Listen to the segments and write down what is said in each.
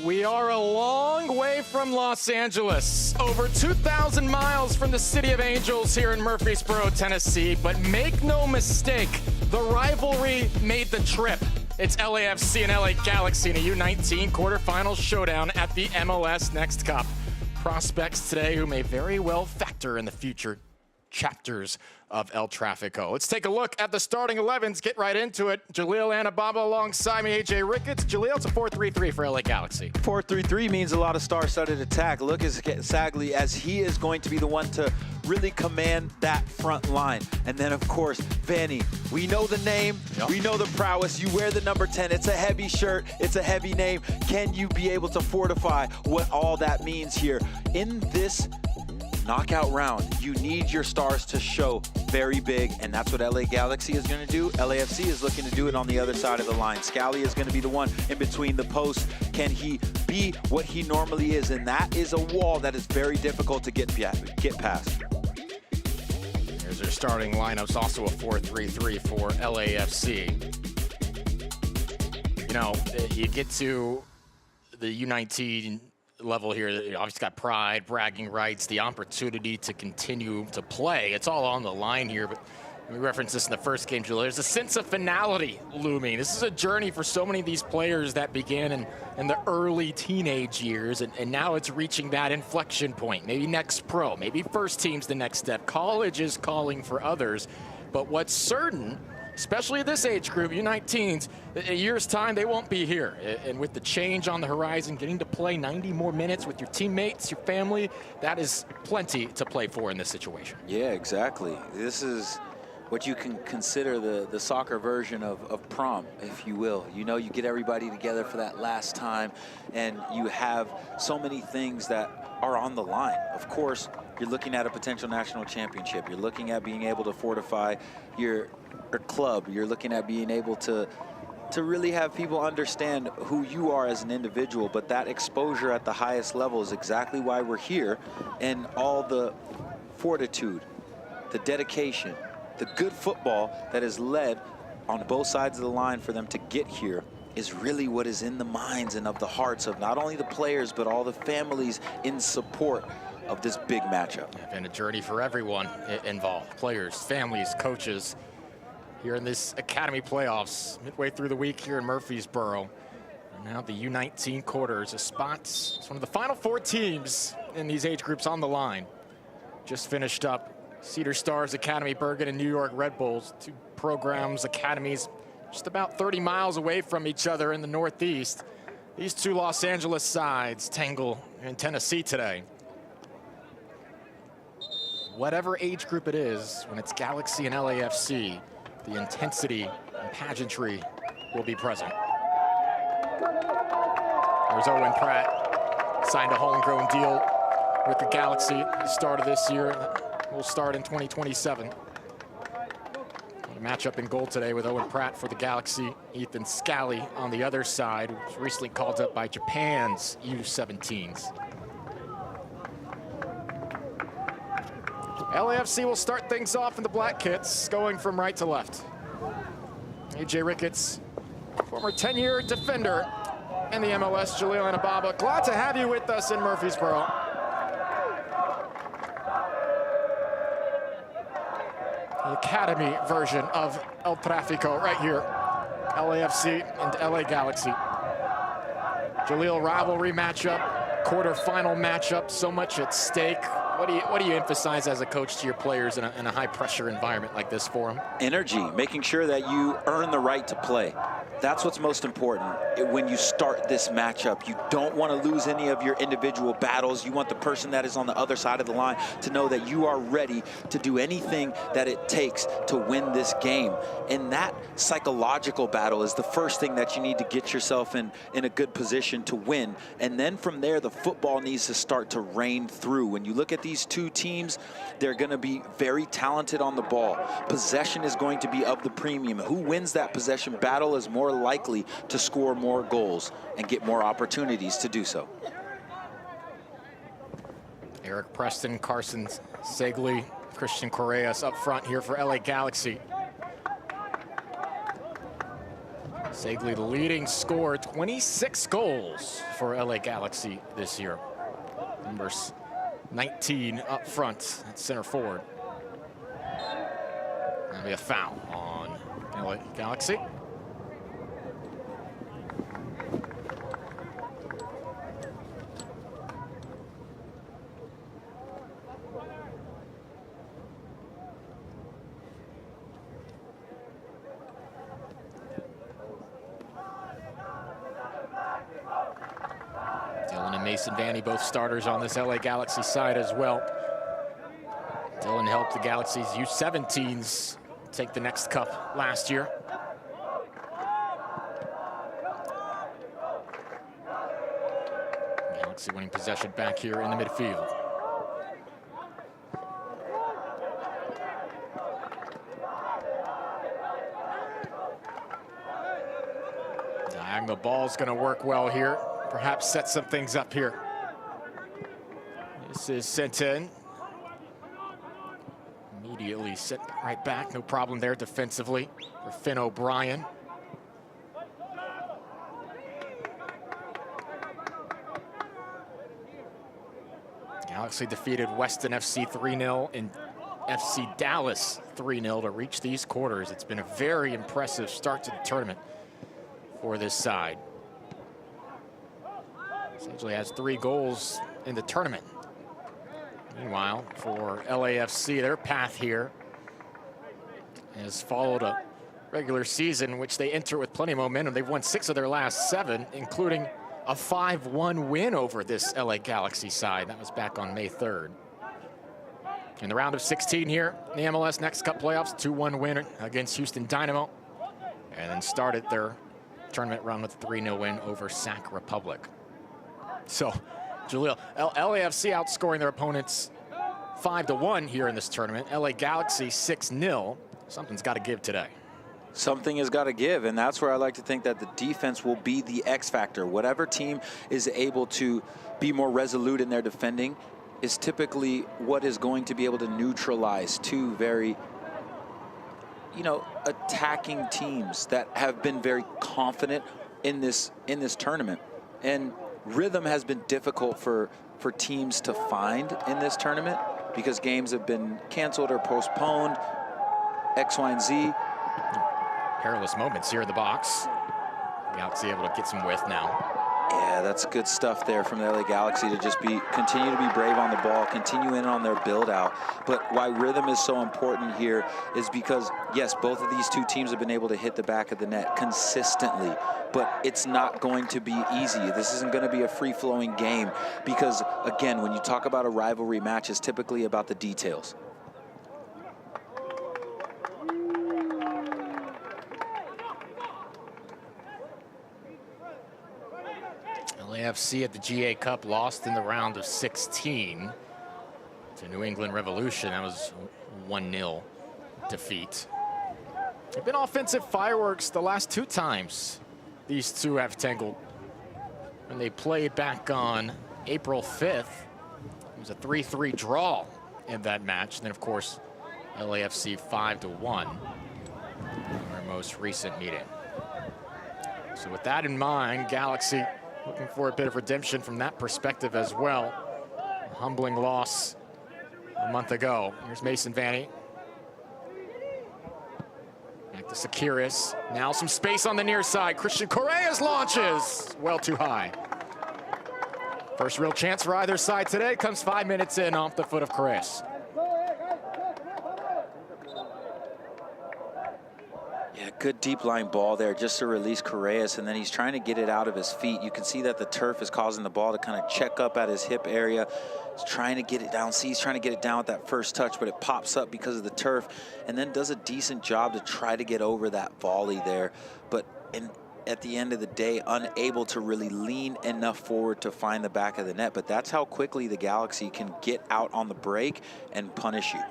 We are a long way from Los Angeles, over 2,000 miles from the City of Angels here in Murfreesboro, Tennessee. But make no mistake, the rivalry made the trip. It's LAFC and LA Galaxy in a U19 quarterfinals showdown at the MLS NEXT Cup. Prospects today who may very well factor in the future chapters of El Tráfico. Let's take a look at the starting 11s. Get right into it. Jaleel Anababa alongside me, AJ Ricketts. Jaleel, it's a 4-3-3 for LA Galaxy. 4-3-3 means a lot of star-studded attack. Look at Sagley, as he is going to be the one to really command that front line. And then, of course, Vanny. We know the name. Yep. We know the prowess. You wear the number 10. It's a heavy shirt. It's a heavy name. Can you be able to fortify what all that means here? In this knockout round, you need your stars to show very big, and that's what LA Galaxy is going to do. LAFC is looking to do it on the other side of the line. Scally is going to be the one in between the posts. Can he be what he normally is? And that is a wall that is very difficult to get past. Here's their starting lineups, also a 4-3-3 for LAFC. You know, you get to the U19 level here, you obviously got pride, bragging rights, the opportunity to continue to play. It's all on the line here, but we referenced this in the first game, Julie. There's a sense of finality looming. This is a journey for so many of these players that began in the early teenage years, and now it's reaching that inflection point. Maybe next pro, maybe first team's the next step. College is calling for others, but what's certain, especially at this age group, U19s, in a year's time, they won't be here. And with the change on the horizon, getting to play 90 more minutes with your teammates, your family, that is plenty to play for in this situation. Yeah, exactly. This is what you can consider the soccer version of prom, if you will. You know, you get everybody together for that last time, and you have so many things that are on the line. Of course, you're looking at a potential national championship. You're looking at being able to fortify your club. You're looking at being able to really have people understand who you are as an individual, but that exposure at the highest level is exactly why we're here, and all the fortitude, the dedication, the good football that is led on both sides of the line for them to get here is really what is in the minds and of the hearts of not only the players, but all the families in support of this big matchup. And a journey for everyone involved, players, families, coaches, here in this Academy playoffs, midway through the week here in Murfreesboro. And now the U19 quarters, a spot, it's one of the final 4 teams in these age groups on the line. Just finished up Cedar Stars Academy, Bergen, and New York Red Bulls, 2 programs, academies, just about 30 miles away from each other in the Northeast. These 2 Los Angeles sides tangle in Tennessee today. Whatever age group it is, when it's Galaxy and LAFC, the intensity and pageantry will be present. There's Owen Pratt, signed a homegrown deal with the Galaxy at the start of this year. Will start in 2027. A matchup in goal today with Owen Pratt for the Galaxy, Ethan Scally on the other side, who was recently called up by Japan's U17s. LAFC will start things off in the black kits, going from right to left. AJ Ricketts, former 10-year defender in the MLS, Jaleel Anababa. Glad to have you with us in Murfreesboro. The Academy version of El Tráfico right here. LAFC and LA Galaxy. Jaleel, rivalry matchup, quarterfinal matchup, so much at stake. What do you emphasize as a coach to your players in a high-pressure environment like this for them? Energy, making sure that you earn the right to play. That's what's most important when you start this matchup. You don't want to lose any of your individual battles. You want the person that is on the other side of the line to know that you are ready to do anything that it takes to win this game. And that psychological battle is the first thing that you need to get yourself in a good position to win. And then from there, the football needs to start to rain through. When you look at these 2 teams, they're going to be very talented on the ball. Possession is going to be of the premium. Who wins that possession battle is more likely to score more goals and get more opportunities to do so. Eric Preston, Carson Segley, Christian Correas up front here for LA Galaxy. Seigli, the leading scorer, 26 goals for LA Galaxy this year. Numbers 19 up front at center forward. That'll be a foul on LA Galaxy. Mason Vanny, both starters on this LA Galaxy side as well. Dylan helped the Galaxy's U17s take the Next Cup last year. Galaxy winning possession back here in the midfield. Diagonal ball's going to work well here. Perhaps set some things up here. This is Tenn. Immediately set right back. No problem there defensively for Finn O'Brien. Galaxy defeated Weston FC 3-0 and FC Dallas 3-0 to reach these quarters. It's been a very impressive start to the tournament for this side. Essentially has 3 goals in the tournament. Meanwhile, for LAFC, their path here has followed a regular season, which they enter with plenty of momentum. They've won 6 of their last 7, including a 5-1 win over this LA Galaxy side. That was back on May 3rd. In the round of 16 here, in the MLS Next Cup playoffs, 2-1 win against Houston Dynamo, and then started their tournament run with a 3-0 win over Sac Republic. So, Jaleel, LAFC outscoring their opponents 5-1 here in this tournament. LA Galaxy 6-0. Something's got to give today. Something has got to give, and that's where I like to think that the defense will be the X factor. Whatever team is able to be more resolute in their defending is typically what is going to be able to neutralize 2 very, attacking teams that have been very confident in this tournament. And rhythm has been difficult for teams to find in this tournament because games have been canceled or postponed, X, Y, and Z. Perilous moments here in the box. Galaxy able to get some width now. Yeah, that's good stuff there from the LA Galaxy to just continue to be brave on the ball, continue in on their build out. But why rhythm is so important here is because, yes, both of these 2 teams have been able to hit the back of the net consistently, but it's not going to be easy. This isn't going to be a free-flowing game because, again, when you talk about a rivalry match, it's typically about the details. LAFC at the GA Cup lost in the round of 16 to New England Revolution. That was 1-0 defeat. They've been offensive fireworks the last 2 times these 2 have tangled. When they played back on April 5th, it was a 3-3 draw in that match. And then, of course, LAFC 5-1 in their most recent meeting. So with that in mind, Galaxy looking for a bit of redemption from that perspective as well. A humbling loss a month ago. Here's Mason Vanny. Back to Sakiris. Now some space on the near side. Christian Correa's launches. Well too high. First real chance for either side today comes 5 minutes in off the foot of Correas. Yeah, good deep line ball there just to release Correas, and then he's trying to get it out of his feet. You can see that the turf is causing the ball to kind of check up at his hip area. He's trying to get it down. See, he's trying to get it down with that first touch, but it pops up because of the turf, and then does a decent job to try to get over that volley there. But at the end of the day, unable to really lean enough forward to find the back of the net. But that's how quickly the Galaxy can get out on the break and punish you.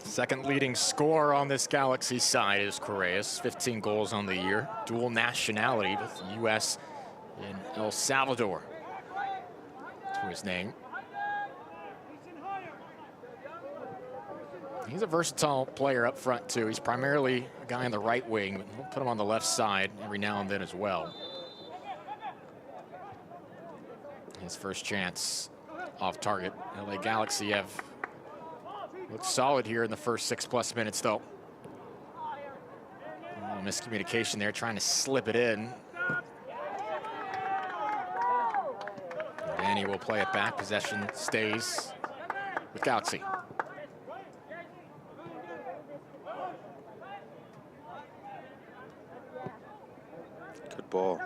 Second leading scorer on this Galaxy side is Correas, 15 goals on the year. Dual nationality with the U.S. and El Salvador to his name. He's a versatile player up front, too. He's primarily a guy on the right wing, but we'll put him on the left side every now and then as well. His first chance off target. LA Galaxy have looked solid here in the first 6+ minutes, though. Miscommunication there, trying to slip it in. Danny will play it back. Possession stays with Galaxy. Good ball.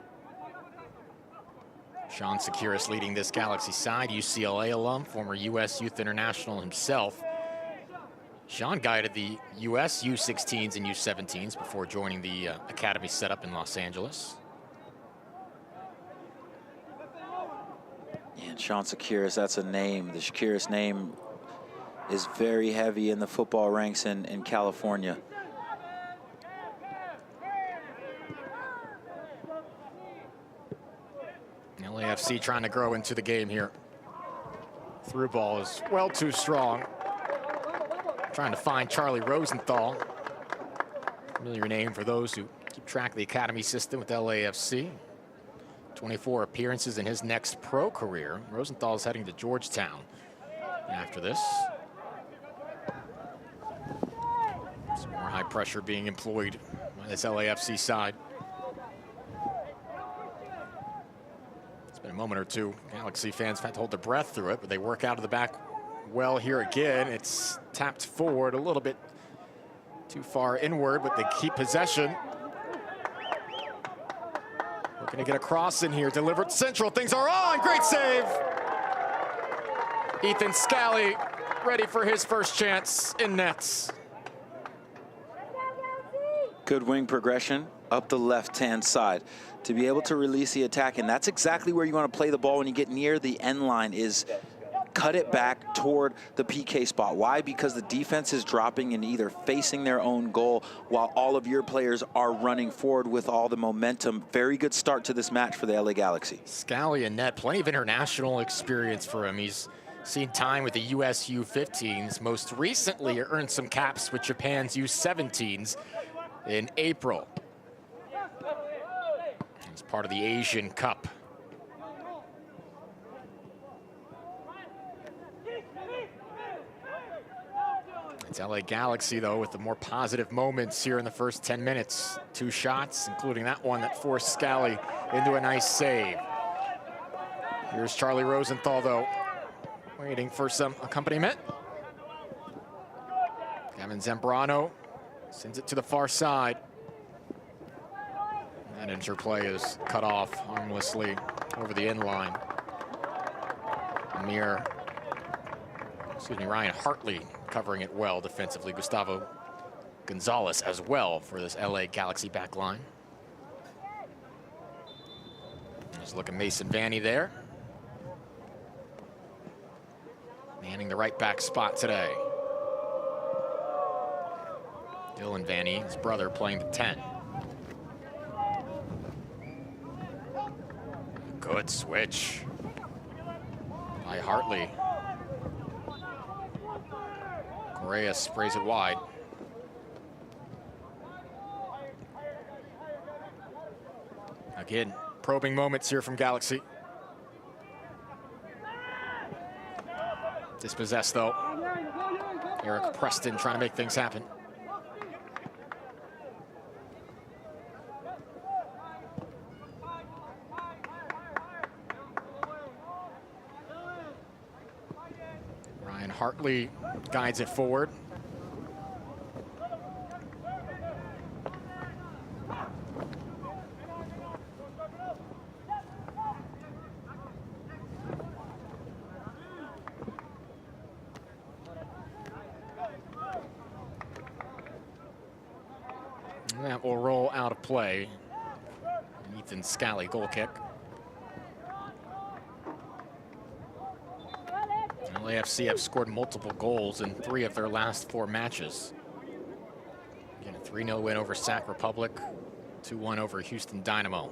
Sean Securis leading this Galaxy side, UCLA alum, former U.S. Youth International himself. Sean guided the U.S. U16s and U17s before joining the academy setup in Los Angeles. And Sean Securis, that's a name. The Securis name is very heavy in the football ranks in California. LAFC trying to grow into the game here. Through ball is well too strong. Trying to find Charlie Rosenthal. Familiar name for those who keep track of the academy system with LAFC. 24 appearances in his next pro career. Rosenthal is heading to Georgetown after this. Some more high pressure being employed by this LAFC side. It's been a moment or two. Galaxy fans have had to hold their breath through it, but they work out of the back well here again. It's tapped forward a little bit too far inward, but they keep possession. Looking to get a cross in here, delivered central, things are on, great save. Ethan Scally ready for his first chance in nets. Good wing progression up the left-hand side to be able to release the attack, and that's exactly where you want to play the ball when you get near the end line, is cut it back toward the PK spot. Why? Because the defense is dropping and either facing their own goal while all of your players are running forward with all the momentum. Very good start to this match for the LA Galaxy. Scally and net, plenty of international experience for him. He's seen time with the US U15s. Most recently earned some caps with Japan's U17s in April. He's part of the Asian Cup. It's LA Galaxy, though, with the more positive moments here in the first 10 minutes. 2 shots, including that one that forced Scally into a nice save. Here's Charlie Rosenthal, though, waiting for some accompaniment. Kevin Zambrano sends it to the far side. That interplay is cut off harmlessly over the end line. Ryan Hartley covering it well defensively. Gustavo Gonzalez as well for this LA Galaxy back line. Just look at Mason Vanny there. Manning the right back spot today. Dylan Vanny, his brother, playing the 10. Good switch by Hartley. Correa sprays it wide. Again, probing moments here from Galaxy. Dispossessed, though. Eric Preston trying to make things happen. Ryan Hartley guides it forward. And that will roll out of play. Ethan Scally, goal kick. LAFC have scored multiple goals in 3 of their last 4 matches. Again, a 3-0 win over Sac Republic, 2-1 over Houston Dynamo.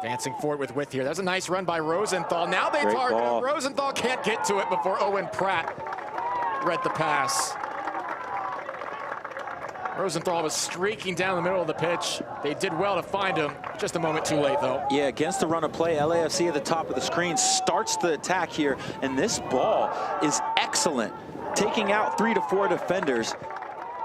Advancing forward with width here. There's a nice run by Rosenthal. Now they target him. Rosenthal can't get to it before Owen Pratt read the pass. Rosenthal was streaking down the middle of the pitch. They did well to find him. Just a moment too late, though. Yeah, against the run of play, LAFC at the top of the screen starts the attack here, and this ball is excellent, taking out 3 to 4 defenders.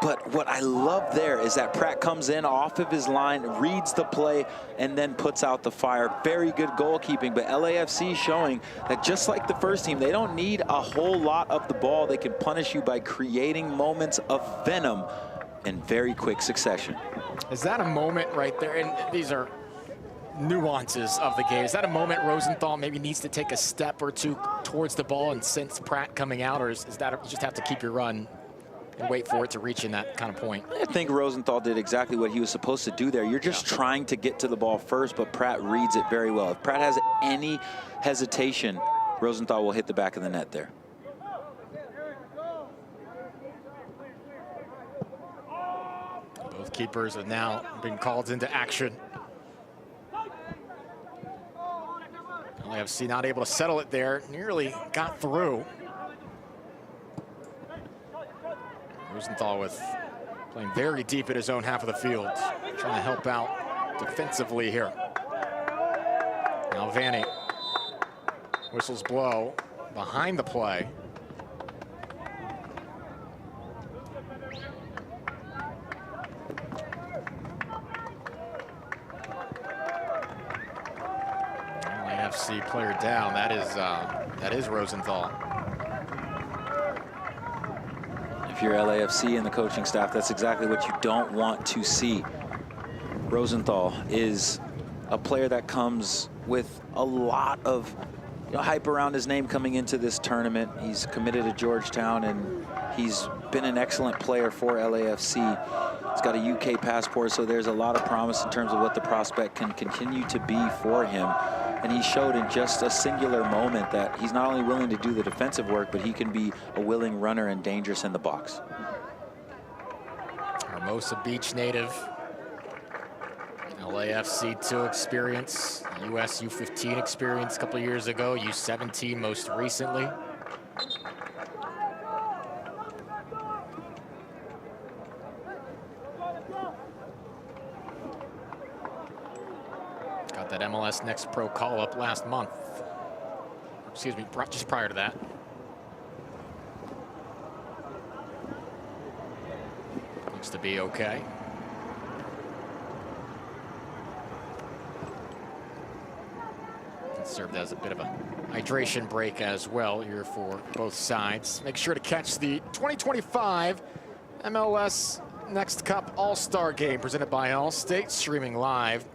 But what I love there is that Pratt comes in off of his line, reads the play, and then puts out the fire. Very good goalkeeping, but LAFC showing that just like the first team, they don't need a whole lot of the ball. They can punish you by creating moments of venom in very quick succession. Is that a moment right there? And these are nuances of the game. Is that a moment Rosenthal maybe needs to take a step or two towards the ball and sense Pratt coming out, or is that you just have to keep your run and wait for it to reach in that kind of point? I think Rosenthal did exactly what he was supposed to do there. You're just trying to get to the ball first, but Pratt reads it very well. If Pratt has any hesitation, Rosenthal will hit the back of the net there. Both keepers have now been called into action. LAFC not able to settle it there. Nearly got through. Rosenthal playing very deep in his own half of the field, trying to help out defensively here. Now Vanny, whistles blow behind the play. LAFC player down. That is Rosenthal. If you're LAFC and the coaching staff, that's exactly what you don't want to see. Rosenthal is a player that comes with a lot of hype around his name coming into this tournament. He's committed to Georgetown, and he's been an excellent player for LAFC. He's got a UK passport, so there's a lot of promise in terms of what the prospect can continue to be for him. And he showed in just a singular moment that he's not only willing to do the defensive work, but he can be a willing runner and dangerous in the box. Hermosa Beach native. LAFC 2 experience, US U15 experience a couple of years ago, U17 most recently. Got that MLS Next Pro call-up last month. Excuse me, just prior to that. Looks to be okay. It served as a bit of a hydration break as well here for both sides. Make sure to catch the 2025 MLS Next Cup All-Star Game presented by Allstate, streaming live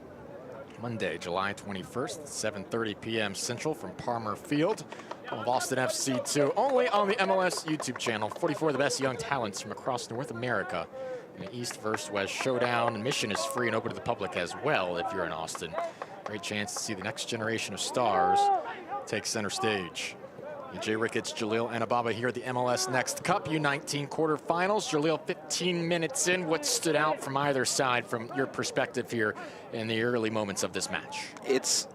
Monday, July 21st, 7:30 p.m. Central from Palmer Field of Austin FC 2, only on the MLS YouTube channel. 44 of the best young talents from across North America in an East versus West showdown. Admission is free and open to the public as well if you're in Austin. Great chance to see the next generation of stars take center stage. Jay Ricketts, Jaleel Anababa here at the MLS Next Cup U19 quarterfinals. Jaleel, 15 minutes in, what stood out from either side from your perspective here in the early moments of this match? It's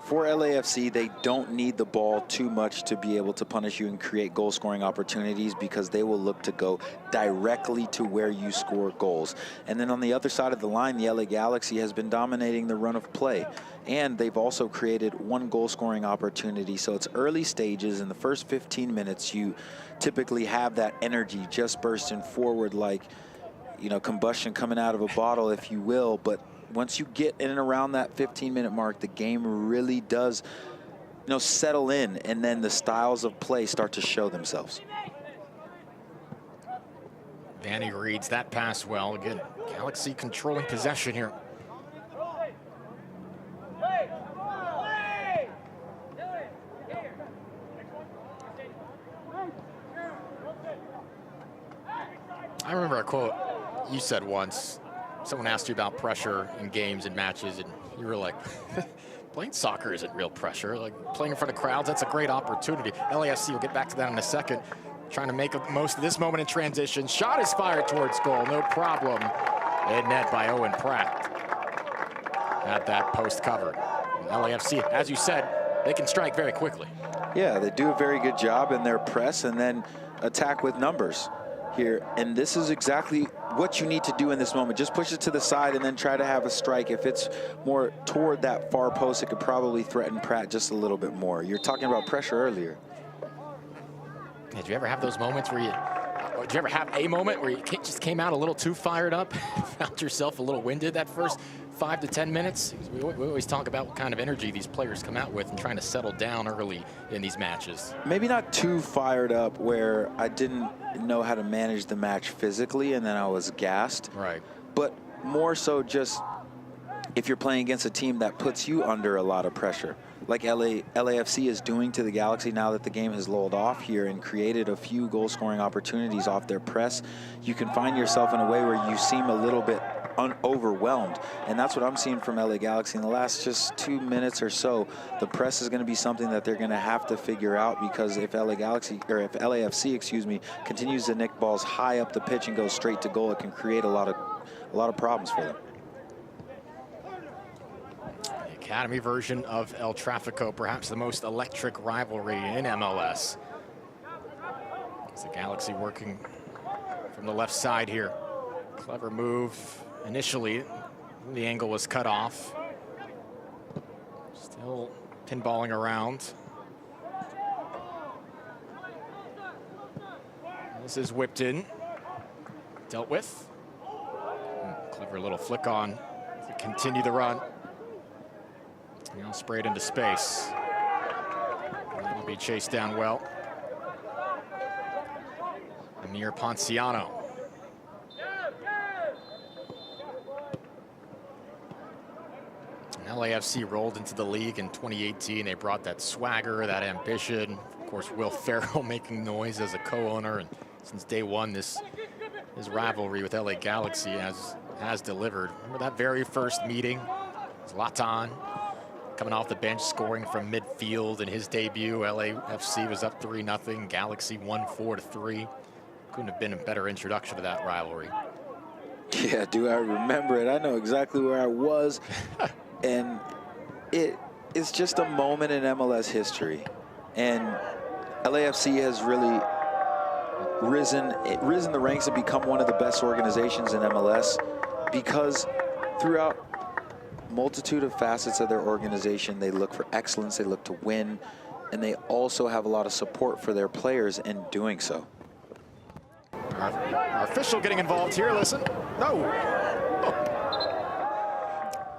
for LAFC, they don't need the ball too much to be able to punish you and create goal scoring opportunities, because they will look to go directly to where you score goals. And then on the other side of the line, the LA Galaxy has been dominating the run of play, and they've also created one goal scoring opportunity. So it's early stages. In the first 15 minutes, you typically have that energy just bursting forward like, combustion coming out of a bottle, if you will. But once you get in and around that 15-minute mark, the game really does, settle in, and then the styles of play start to show themselves. Vanny reads that pass well. Again, Galaxy controlling possession here. I remember a quote you said once. Someone asked you about pressure in games and matches, and you were like, playing soccer isn't real pressure. Like, playing in front of crowds, that's a great opportunity. LAFC, we'll get back to that in a second. Trying to make the most of this moment in transition. Shot is fired towards goal, no problem. In net by Owen Pratt. At that post covered. LAFC, as you said, they can strike very quickly. Yeah, they do a very good job in their press and then attack with numbers here. And this is exactly what you need to do in this moment. Just push it to the side and then try to have a strike. If it's more toward that far post, it could probably threaten Pratt just a little bit more. You're talking about pressure earlier. Yeah, did you ever have those moments where did you ever have a moment where you just came out a little too fired up, found yourself a little winded that first 5 to 10 minutes? We always talk about what kind of energy these players come out with and trying to settle down early in these matches. Maybe not too fired up where I didn't know how to manage the match physically and then I was gassed. Right. But more so just if you're playing against a team that puts you under a lot of pressure, like LAFC is doing to the Galaxy now that the game has lulled off here and created a few goal-scoring opportunities off their press, you can find yourself in a way where you seem a little bit overwhelmed. And that's what I'm seeing from LA Galaxy in the last just 2 minutes or so. The press is going to be something that they're going to have to figure out, because if LAFC, excuse me, continues to nick balls high up the pitch and go straight to goal, it can create a lot of problems for them. Academy version of El Tráfico, perhaps the most electric rivalry in MLS. It's the Galaxy working from the left side here. Clever move initially. The angle was cut off. Still pinballing around. This is whipped in. Dealt with. Clever little flick on to continue the run. Now sprayed into space. That'll be chased down well. Amir Ponciano. And LAFC rolled into the league in 2018. They brought that swagger, that ambition. Of course, Will Ferrell making noise as a co-owner. And since day one, his rivalry with LA Galaxy has delivered. Remember that very first meeting? Zlatan coming off the bench, scoring from midfield in his debut. LAFC was up 3-0. Galaxy won 4-3. Couldn't have been a better introduction to that rivalry. Yeah, do I remember it? I know exactly where I was. And it's just a moment in MLS history. And LAFC has really risen the ranks and become one of the best organizations in MLS, because throughout multitude of facets of their organization, they look for excellence, they look to win, and they also have a lot of support for their players in doing so. Our official getting involved here, listen. No.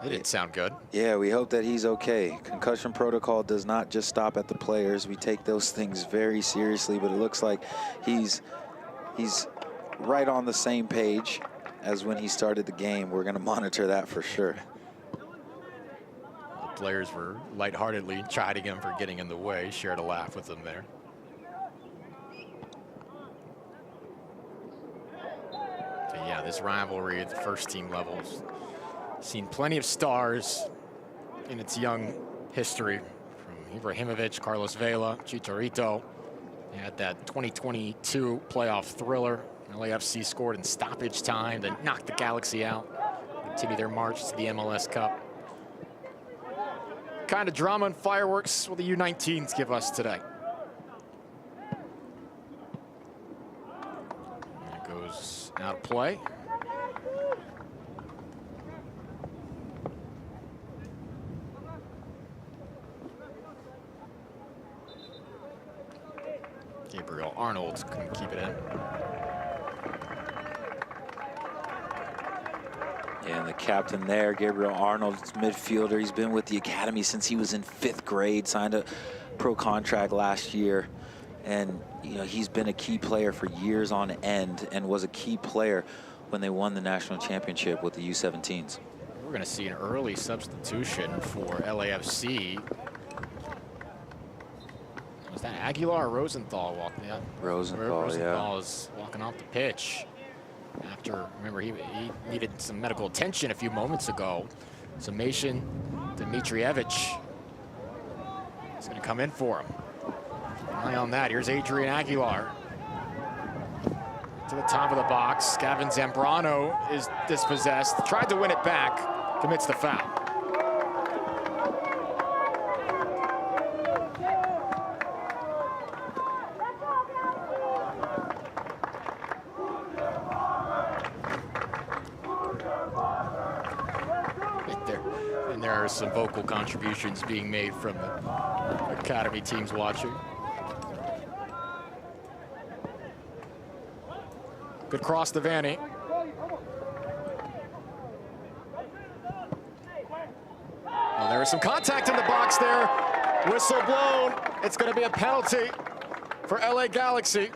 It didn't sound good. Yeah, we hope that he's okay. Concussion protocol does not just stop at the players. We take those things very seriously, but it looks like he's right on the same page as when he started the game. We're going to monitor that for sure. Players were lightheartedly chiding him for getting in the way, shared a laugh with them there. So yeah, this rivalry at the first team levels seen plenty of stars in its young history, from Ibrahimovic, Carlos Vela, Chicharito. They had that 2022 playoff thriller. LAFC scored in stoppage time, then knocked the Galaxy out, continue their march to the MLS Cup. Kind of drama and fireworks will the U19s give us today. That goes out of play. Gabriel Arnold couldn't keep it in. And the captain there, Gabriel Arnold, midfielder. He's been with the academy since he was in 5th grade, signed a pro contract last year. And, you know, he's been a key player for years on end and was a key player when they won the national championship with the U17s. We're going to see an early substitution for LAFC. Was that Aguilar or Rosenthal walking out? Rosenthal, yeah. Is walking off the pitch. After, remember, he needed some medical attention a few moments ago. So Mason Dimitrievich is going to come in for him. Eye on that. Here's Adrian Aguilar. To the top of the box. Gavin Zambrano is dispossessed. Tried to win it back. Commits the foul. are some vocal contributions being made from the academy teams watching. Good cross to Vanny. Well, there is some contact in the box there. Whistle blown. It's going to be a penalty for LA Galaxy.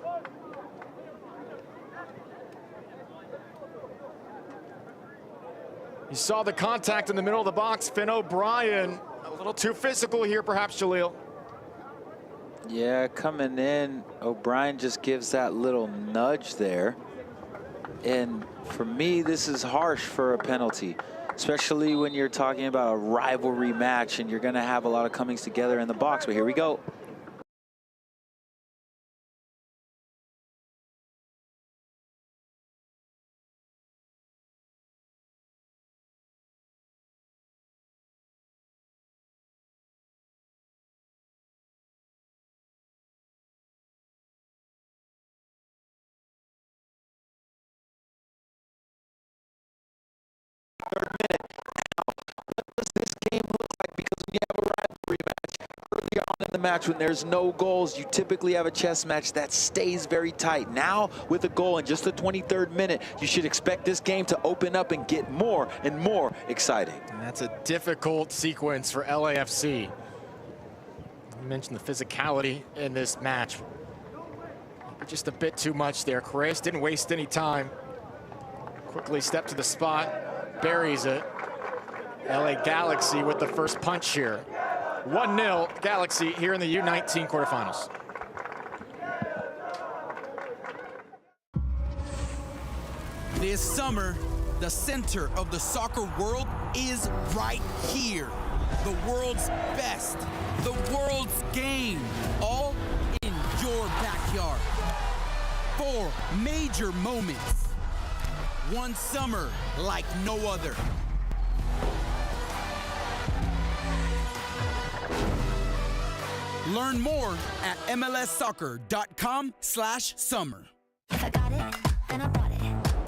You saw the contact in the middle of the box. Finn O'Brien, a little too physical here, perhaps, Jaleel. Yeah, coming in, O'Brien just gives that little nudge there. And for me, this is harsh for a penalty, especially when you're talking about a rivalry match and you're going to have a lot of comings together in the box. But here we go. Third minute. Now, what does this game look like? Because when you have a rivalry match earlier on in the match, when there's no goals, you typically have a chess match that stays very tight. Now, with a goal in just the 23rd minute, you should expect this game to open up and get more and more exciting. And that's a difficult sequence for LAFC. You mentioned the physicality in this match. Just a bit too much there. Correas didn't waste any time. Quickly stepped to the spot. Buries it. LA Galaxy with the first punch here. 1-0 Galaxy here in the U19 quarterfinals. This summer, the center of the soccer world is right here. The world's best, the world's game, all in your backyard. 4 major moments. One summer like no other. Learn more at MLSsoccer.com/summer. If I got it, then I bought it.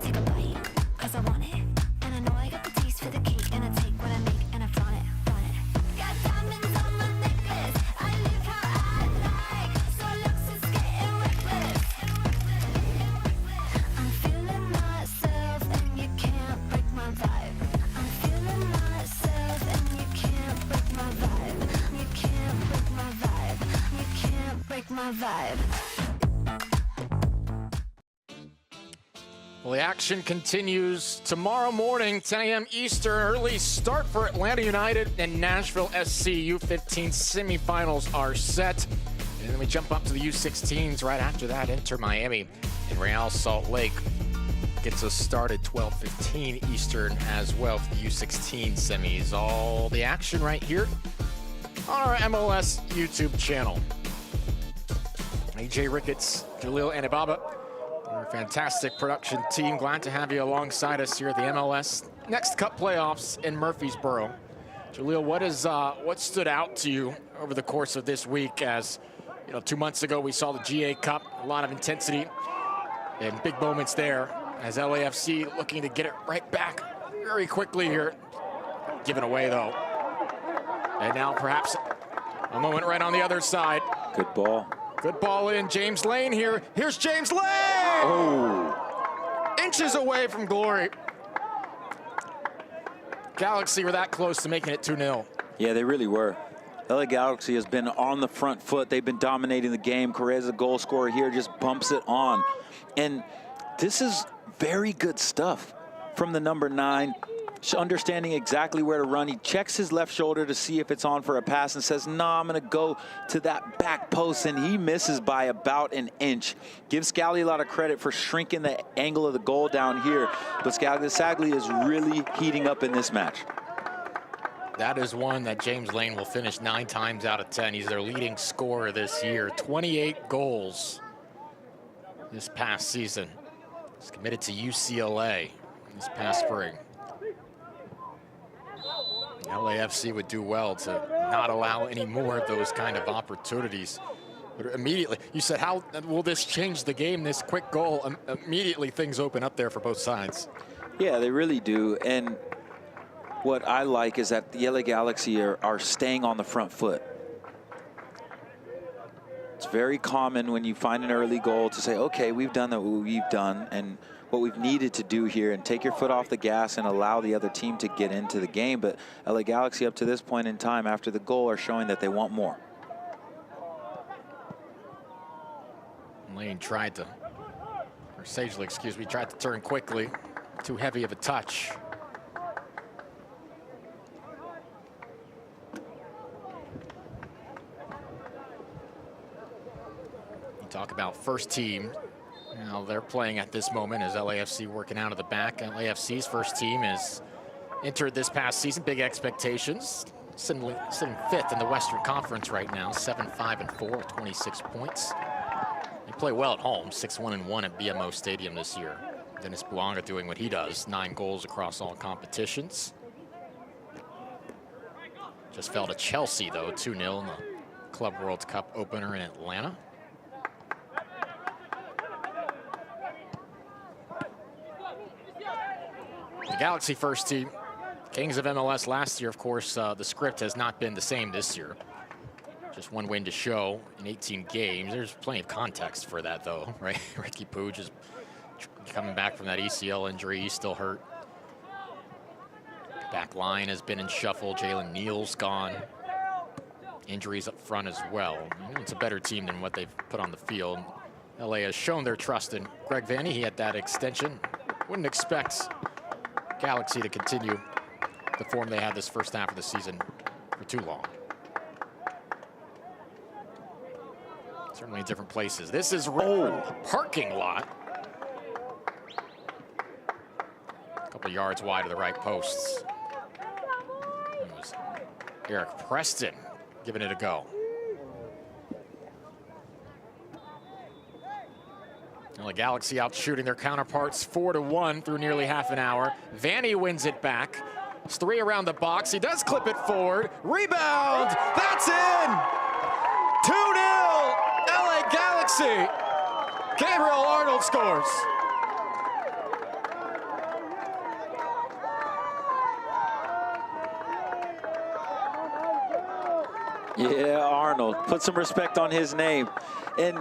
Take a bite, cause I want it. And I know I got the taste for the cake. And I take what I make and I flaunt it, flaunt it. Got diamonds on my necklace. I live how I like. So looks is getting reckless. I'm feeling myself and you can't break my vibe. I'm feeling myself and you can't break my vibe. You can't break my vibe. You can't break my vibe. Well, the action continues tomorrow morning, 10 a.m. Eastern. Early start for Atlanta United and Nashville SC. U15 semifinals are set. And then we jump up to the U16s right after that. Inter Miami and Real Salt Lake gets us started 12:15 Eastern as well for the U16 semis. All the action right here on our MLS YouTube channel. AJ Ricketts, Jaleel Anibaba, our fantastic production team. Glad to have you alongside us here at the MLS NEXT Cup playoffs in Murfreesboro. Jaleel, what stood out to you over the course of this week? As you know, 2 months ago we saw the GA Cup, a lot of intensity and big moments there. As LAFC looking to get it right back very quickly here, given away though. And now perhaps a moment right on the other side. Good ball. Good ball in, James Lane here. Here's James Lane! Oh. Inches away from glory. Galaxy were that close to making it 2-0. Yeah, they really were. LA Galaxy has been on the front foot. They've been dominating the game. Correas, the goal scorer here, just bumps it on. And this is very good stuff from the number 9. Understanding exactly where to run. He checks his left shoulder to see if it's on for a pass and says, no, I'm going to go to that back post, and he misses by about an inch. Gives Scally a lot of credit for shrinking the angle of the goal down here, but Sagli is really heating up in this match. That is one that James Lane will finish 9 times out of 10. He's their leading scorer this year. 28 goals this past season. He's committed to UCLA this past spring. LAFC would do well to not allow any more of those kind of opportunities. But immediately, you said, how will this change the game, this quick goal? Immediately things open up there for both sides. Yeah, they really do. And what I like is that the LA Galaxy are staying on the front foot. It's very common when you find an early goal to say, okay, we've done what we've done and what we've needed to do here, and take your foot off the gas and allow the other team to get into the game. But LA Galaxy up to this point in time after the goal are showing that they want more. Lane tried to, or Sagely, excuse me, tried to turn quickly. Too heavy of a touch. You talk about first team. Now they're playing at this moment as LAFC working out of the back. LAFC's first team has entered this past season. Big expectations. Sitting 5th in the Western Conference right now. 7-5-4 with 26 points. They play well at home. 6-1-1 at BMO Stadium this year. Dennis Bouanga doing what he does. 9 goals across all competitions. Just fell to Chelsea though, 2-0 in the Club World Cup opener in Atlanta. The Galaxy first team, Kings of MLS last year, of course, the script has not been the same this year. Just 1 win to show in 18 games. There's plenty of context for that, though, right? Ricky Puig is coming back from that ACL injury. He's still hurt. Back line has been in shuffle. Jalen Neal's gone. Injuries up front as well. It's a better team than what they've put on the field. LA has shown their trust in Greg Vanney. He had that extension. Wouldn't expect Galaxy to continue the form they had this first half of the season for too long. Certainly in different places. This is parking lot. A couple yards wide of the right posts. It was Eric Preston giving it a go. The Galaxy out shooting their counterparts 4-1 through nearly half an hour. Vanney wins it back. It's 3 around the box. He does clip it forward. Rebound. That's in. 2-0. LA Galaxy. Gabriel Arnold scores. Yeah, Arnold. Put some respect on his name. And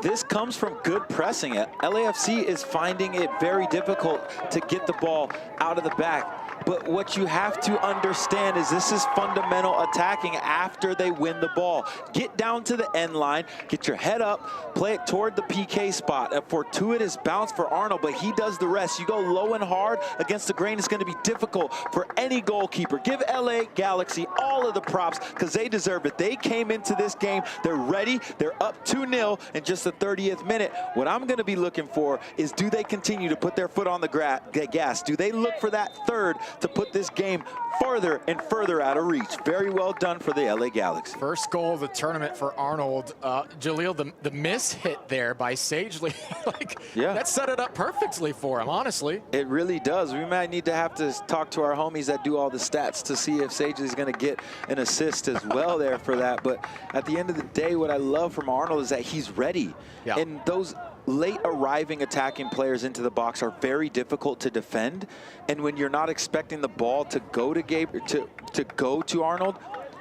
this comes from good pressing. LAFC is finding it very difficult to get the ball out of the back. But what you have to understand is this is fundamental attacking after they win the ball. Get down to the end line, get your head up, play it toward the PK spot. A fortuitous bounce for Arnold, but he does the rest. You go low and hard against the grain, it's going to be difficult for any goalkeeper. Give LA Galaxy all of the props because they deserve it. They came into this game, they're ready, they're up 2-0 in just the 30th minute. What I'm going to be looking for is, do they continue to put their foot on the gas? Do they look for that third to put this game further and further out of reach? Very well done for the LA Galaxy. First goal of the tournament for Arnold. Jaleel, the miss hit there by Sagely, that set it up perfectly for him, honestly. It really does. We might need to have to talk to our homies that do all the stats to see if Sagely's going to get an assist as well there for that. But at the end of the day, what I love from Arnold is that he's ready. Yeah. And those late arriving attacking players into the box are very difficult to defend. And when you're not expecting the ball to go to Arnold,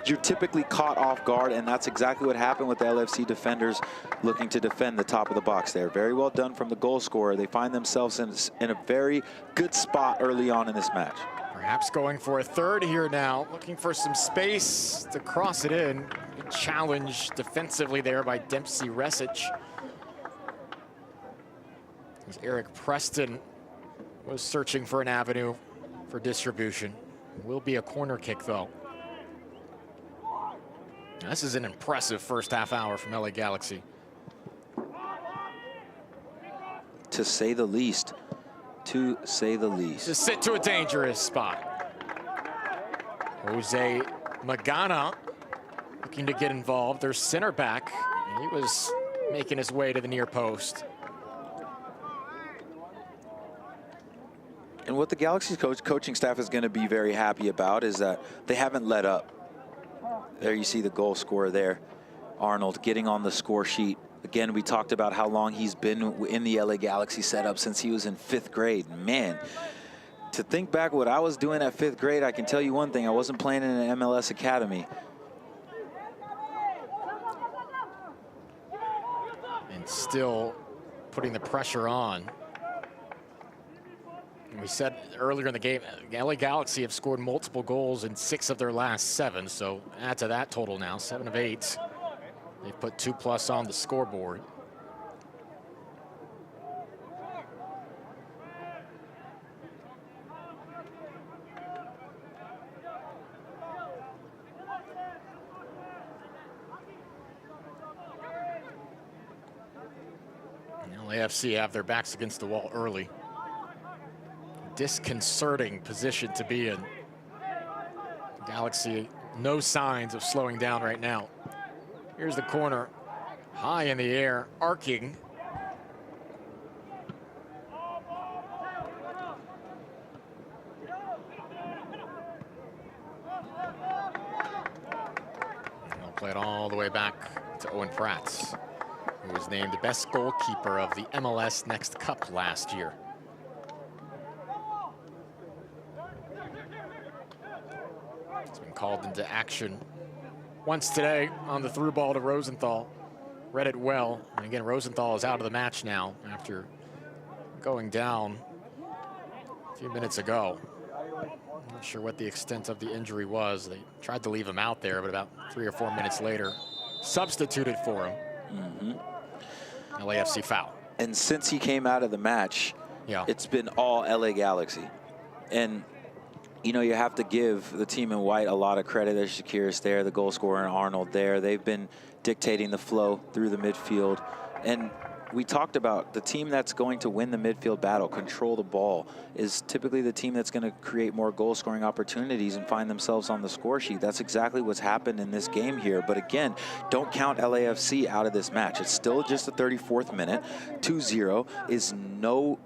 you're typically caught off guard, and that's exactly what happened with the LFC defenders looking to defend the top of the box there. Very well done from the goal scorer. They find themselves in a very good spot early on in this match. Perhaps going for a third here now, looking for some space to cross it in. Good challenge defensively there by Dempsey Resic. As Eric Preston was searching for an avenue for distribution. Will be a corner kick though. This is an impressive first half hour from LA Galaxy. To say the least. To say the least. Just sit to a dangerous spot. Jose Magana looking to get involved. Their center back. He was making his way to the near post. And what the Galaxy's coaching staff is going to be very happy about is that they haven't let up. There you see the goal scorer there. Arnold getting on the score sheet. Again, we talked about how long he's been in the LA Galaxy setup since he was in 5th grade. Man, to think back what I was doing at 5th grade, I can tell you one thing. I wasn't playing in an MLS academy. And still putting the pressure on. And we said earlier in the game, LA Galaxy have scored multiple goals in 6 of their last 7. So add to that total now, 7 of 8. They've put 2+ on the scoreboard. LAFC have their backs against the wall early. Disconcerting position to be in. Galaxy, no signs of slowing down right now. Here's the corner, high in the air, arcing. And they'll play it all the way back to Owen Prats, who was named the best goalkeeper of the MLS NEXT Cup last year. He's been called into action once today on the through ball to Rosenthal. Read it well. And again, Rosenthal is out of the match now after going down a few minutes ago. I'm not sure what the extent of the injury was. They tried to leave him out there, but about 3 or 4 minutes later, substituted for him. Mm-hmm. LAFC foul. And since he came out of the match, it's been all LA Galaxy. And you know, you have to give the team in white a lot of credit. There's Shakir's there, the goal scorer, and Arnold there. They've been dictating the flow through the midfield. And we talked about the team that's going to win the midfield battle, control the ball, is typically the team that's going to create more goal-scoring opportunities and find themselves on the score sheet. That's exactly what's happened in this game here. But again, don't count LAFC out of this match. It's still just the 34th minute. 2-0 is no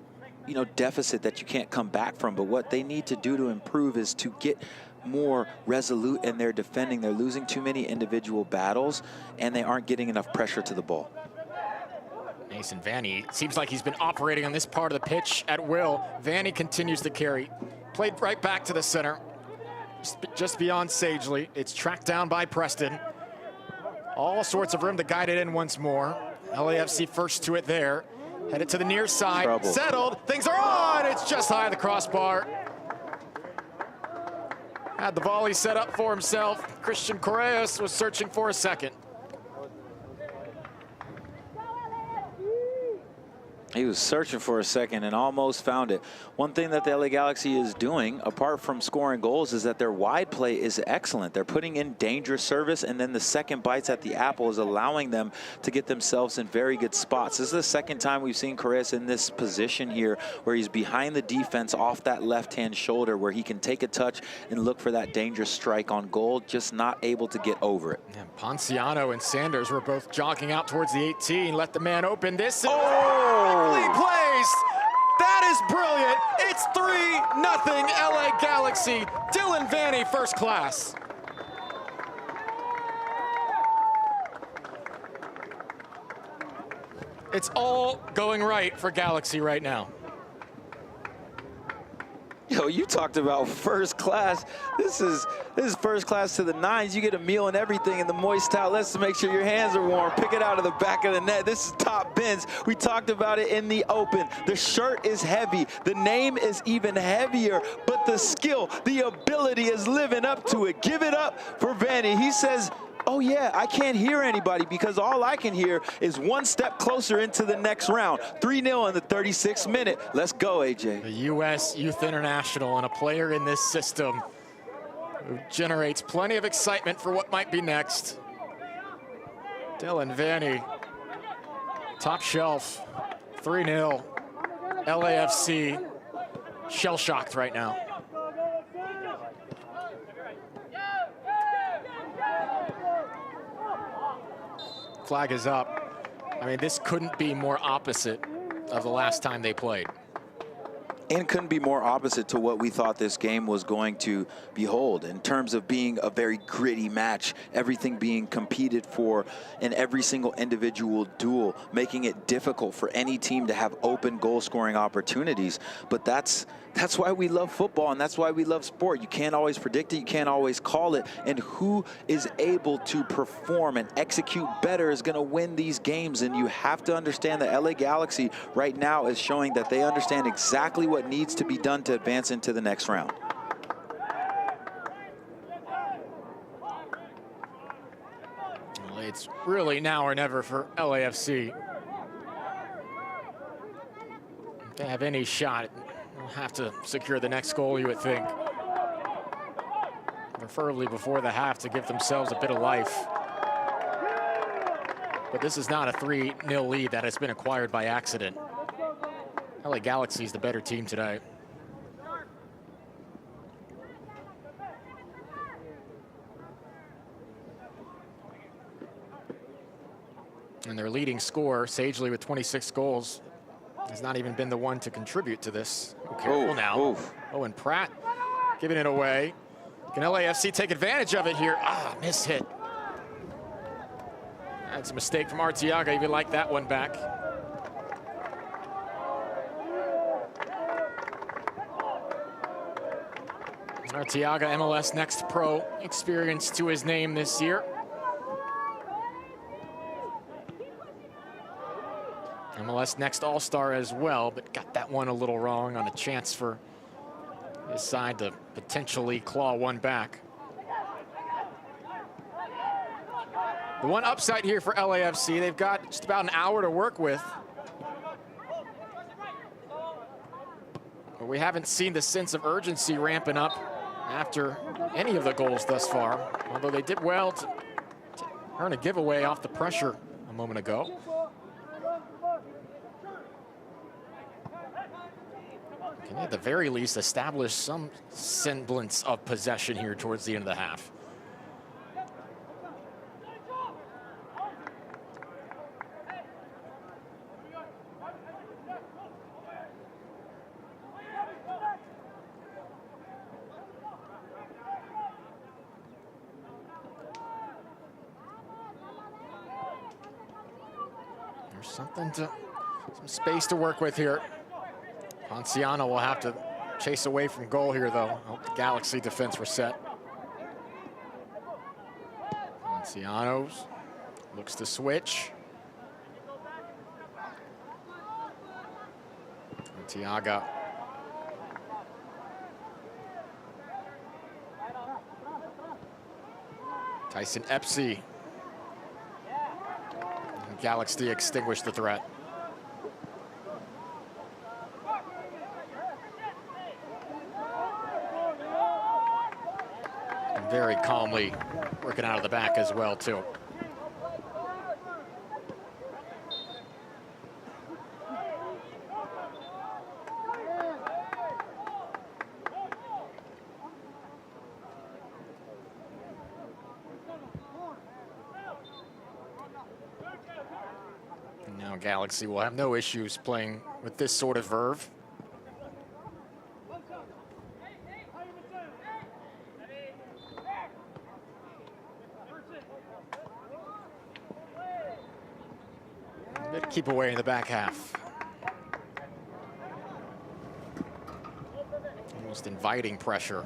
deficit that you can't come back from. But what they need to do to improve is to get more resolute in their defending. They're losing too many individual battles, and they aren't getting enough pressure to the ball. Mason Vanny seems like he's been operating on this part of the pitch at will. Vanny continues to carry. Played right back to the center, just beyond Sagely. It's tracked down by Preston. All sorts of room to guide it in once more. LAFC first to it there. Headed to the near side, Trouble. Settled, things are on! It's just high of the crossbar. Had the volley set up for himself. Christian Correas was searching for a second. He was searching for a second and almost found it. One thing that the LA Galaxy is doing, apart from scoring goals, is that their wide play is excellent. They're putting in dangerous service, and then the second bites at the apple is allowing them to get themselves in very good spots. This is the second time we've seen Correas in this position here, where he's behind the defense off that left-hand shoulder, where he can take a touch and look for that dangerous strike on goal, just not able to get over it. Yeah, Ponciano and Sanders were both jogging out towards the 18, let the man open. This is placed. That is brilliant. It's 3-0 LA Galaxy. Dylan Vanny, first class. It's all going right for Galaxy right now. Yo, you talked about first class. This is first class to the nines. You get a meal and everything in the moist towelettes to make sure your hands are warm. Pick it out of the back of the net. This is top bins. We talked about it in the open. The shirt is heavy. The name is even heavier, but the skill, the ability is living up to it. Give it up for Vanny. He says, oh yeah, I can't hear anybody because all I can hear is one step closer into the next round. 3-0 in the 36th minute. Let's go, AJ. The U.S. Youth International and a player in this system who generates plenty of excitement for what might be next. Dylan Vanny, top shelf, 3-0. LAFC, shell-shocked right now. Flag is up. I mean, this couldn't be more opposite of the last time they played. And couldn't be more opposite to what we thought this game was going to behold in terms of being a very gritty match, everything being competed for in every single individual duel, making it difficult for any team to have open goal scoring opportunities. But that's why we love football, and that's why we love sport. You can't always predict it, you can't always call it, and who is able to perform and execute better is going to win these games. And you have to understand that LA Galaxy right now is showing that they understand exactly what needs to be done to advance into the next round. Well, it's really now or never for LAFC. If they have any shot, they'll have to secure the next goal, you would think. Preferably before the half to give themselves a bit of life. But this is not a 3-0 lead that has been acquired by accident. LA Galaxy is the better team today. And their leading scorer, Sagely, with 26 goals, has not even been the one to contribute to this. Oh, careful now. Owen Pratt giving it away. Can LAFC take advantage of it here? Ah, miss hit. That's a mistake from Arteaga. Even like that one back. Arteaga, MLS Next Pro experience to his name this year. MLS Next All-Star as well, but got that one a little wrong on a chance for his side to potentially claw one back. The one upside here for LAFC, they've got just about an hour to work with. But we haven't seen the sense of urgency ramping up after any of the goals thus far, although they did well to earn a giveaway off the pressure a moment ago. Can at the very least establish some semblance of possession here towards the end of the half. There's some space to work with here. Ponciano will have to chase away from goal here, though. Oh, the Galaxy defense were set. Ponciano looks to switch. Arteaga. Tyson Epsy. Galaxy extinguished the threat. And very calmly working out of the back as well, too. Now Galaxy will have no issues playing with this sort of verve. A bit of keep away in the back half. Almost inviting pressure.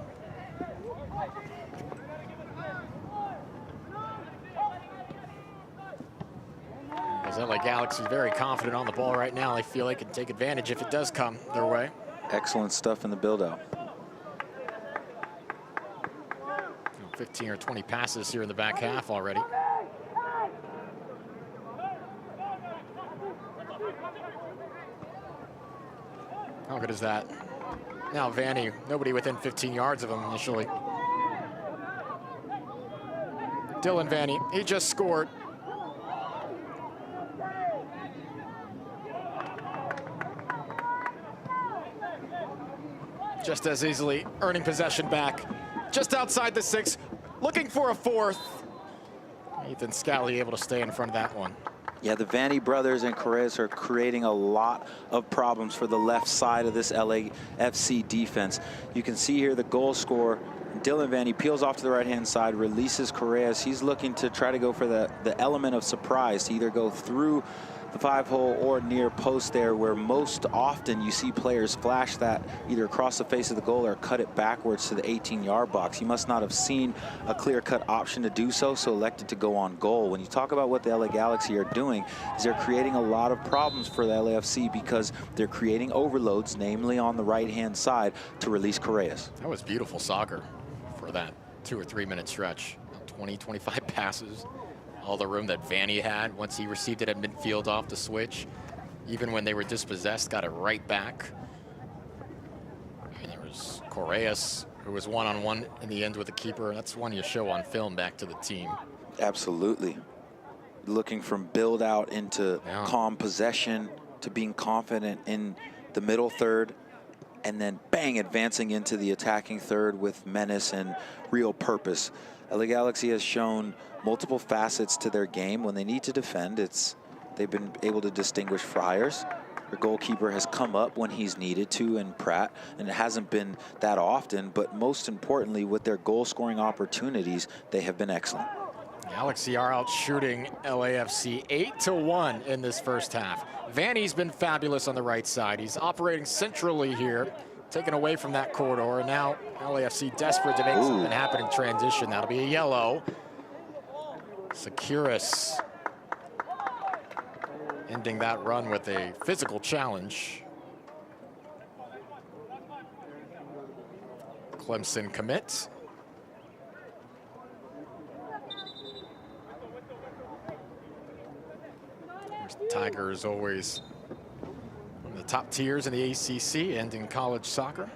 LA Galaxy very confident on the ball right now. They feel they can take advantage if it does come their way. Excellent stuff in the build-out. 15 or 20 passes here in the back half already. How good is that? Now Vanny, nobody within 15 yards of him initially. Dylan Vanny, he just scored. Just as easily earning possession back. Just outside the 6, looking for a fourth. Ethan Scally able to stay in front of that one. Yeah, the Vanny brothers and Correas are creating a lot of problems for the left side of this LAFC defense. You can see here the goal scorer, Dylan Vanny, peels off to the right-hand side, releases Correas. He's looking to try to go for the element of surprise, to either go through the 5-hole or near post there, where most often you see players flash that either across the face of the goal or cut it backwards to the 18-yard box. He must not have seen a clear-cut option to do so, so elected to go on goal. When you talk about what the LA Galaxy are doing, is they're creating a lot of problems for the LAFC because they're creating overloads, namely on the right-hand side, to release Correas. That was beautiful soccer for that 2 or 3 minute stretch. 20, 25 passes. All the room that Vanny had once he received it at midfield off the switch. Even when they were dispossessed, got it right back. And there was Correas, who was one-on-one in the end with the keeper. That's one you show on film back to the team. Absolutely. Looking from build out into calm possession to being confident in the middle third, and then bang, advancing into the attacking third with menace and real purpose. LA Galaxy has shown multiple facets to their game. When they need to defend, they've been able to distinguish Friars. Their goalkeeper has come up when he's needed to, and Pratt, and it hasn't been that often, but most importantly, with their goal scoring opportunities, they have been excellent. Galaxy are out shooting LAFC 8-1 in this first half. Vanny's been fabulous on the right side. He's operating centrally here, taken away from that corridor, and now LAFC desperate to make something happen in transition. That'll be a yellow. Securus ending that run with a physical challenge. Clemson commits. Tigers always one of the top tiers in the ACC and in college soccer.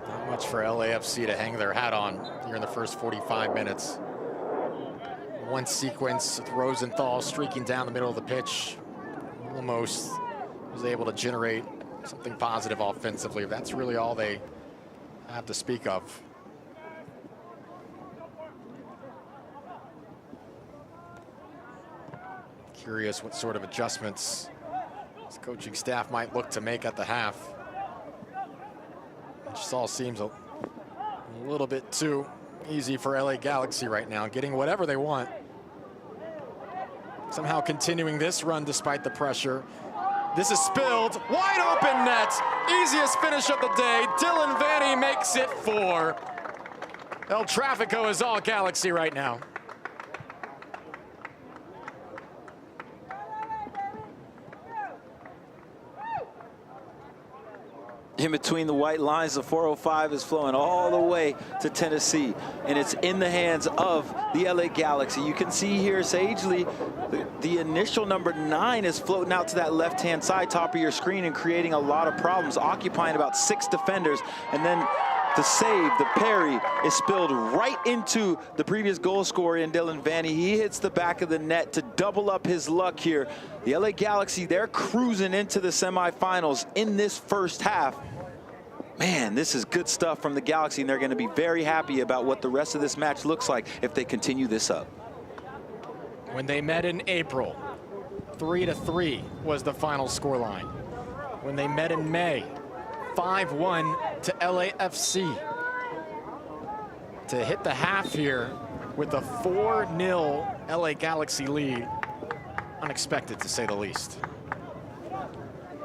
Not much for LAFC to hang their hat on here in the first 45 minutes. One sequence with Rosenthal streaking down the middle of the pitch, almost was able to generate something positive offensively. That's really all they have to speak of. Curious what sort of adjustments this coaching staff might look to make at the half. It just all seems a little bit too easy for LA Galaxy right now, getting whatever they want. Somehow continuing this run despite the pressure. This is spilled, wide open net. Easiest finish of the day. Dylan Vanny makes it 4. El Trafico is all Galaxy right now. In between the white lines, the 405 is flowing all the way to Tennessee, and it's in the hands of the LA Galaxy. You can see here Sagely, the initial number 9 is floating out to that left-hand side, top of your screen, and creating a lot of problems, occupying about 6 defenders, and then the save, the parry, is spilled right into the previous goal scorer in Dylan Vanny. He hits the back of the net to double up his luck here. The LA Galaxy, they're cruising into the semifinals in this first half. Man, this is good stuff from the Galaxy, and they're going to be very happy about what the rest of this match looks like if they continue this up. When they met in April, 3-3 was the final scoreline. When they met in May, 5-1 to LAFC. To hit the half here with a 4-0 LA Galaxy lead, unexpected to say the least.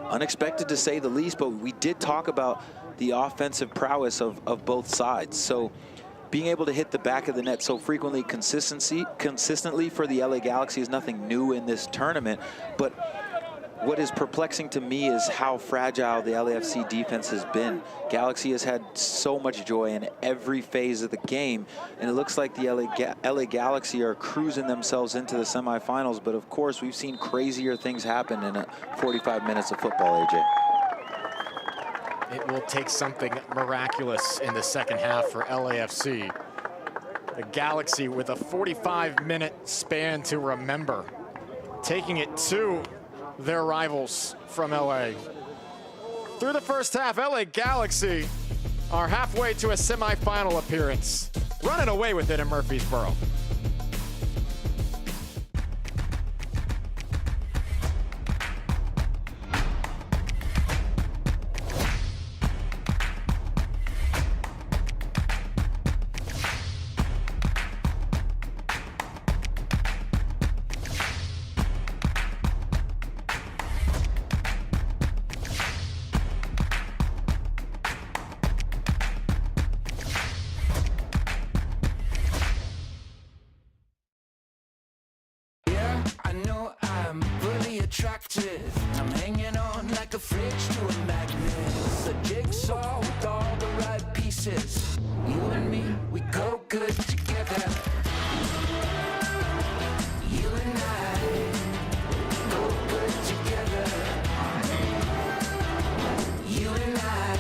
Unexpected to say the least, but we did talk about the offensive prowess of both sides. So being able to hit the back of the net so frequently, consistently for the LA Galaxy is nothing new in this tournament. But what is perplexing to me is how fragile the LAFC defense has been. Galaxy has had so much joy in every phase of the game, and it looks like the LA Galaxy are cruising themselves into the semifinals. But of course, we've seen crazier things happen in 45 minutes of football, AJ. It will take something miraculous in the second half for LAFC The Galaxy with a 45-minute span to remember, taking it to their rivals from LA. Through the first half, LA Galaxy are halfway to a semifinal appearance, running away with it in Murfreesboro. I know I'm fully attracted. I'm hanging on like a fridge to a magnet. A jigsaw with all the right pieces. You and me, we go good together. You and I go good together. You and I,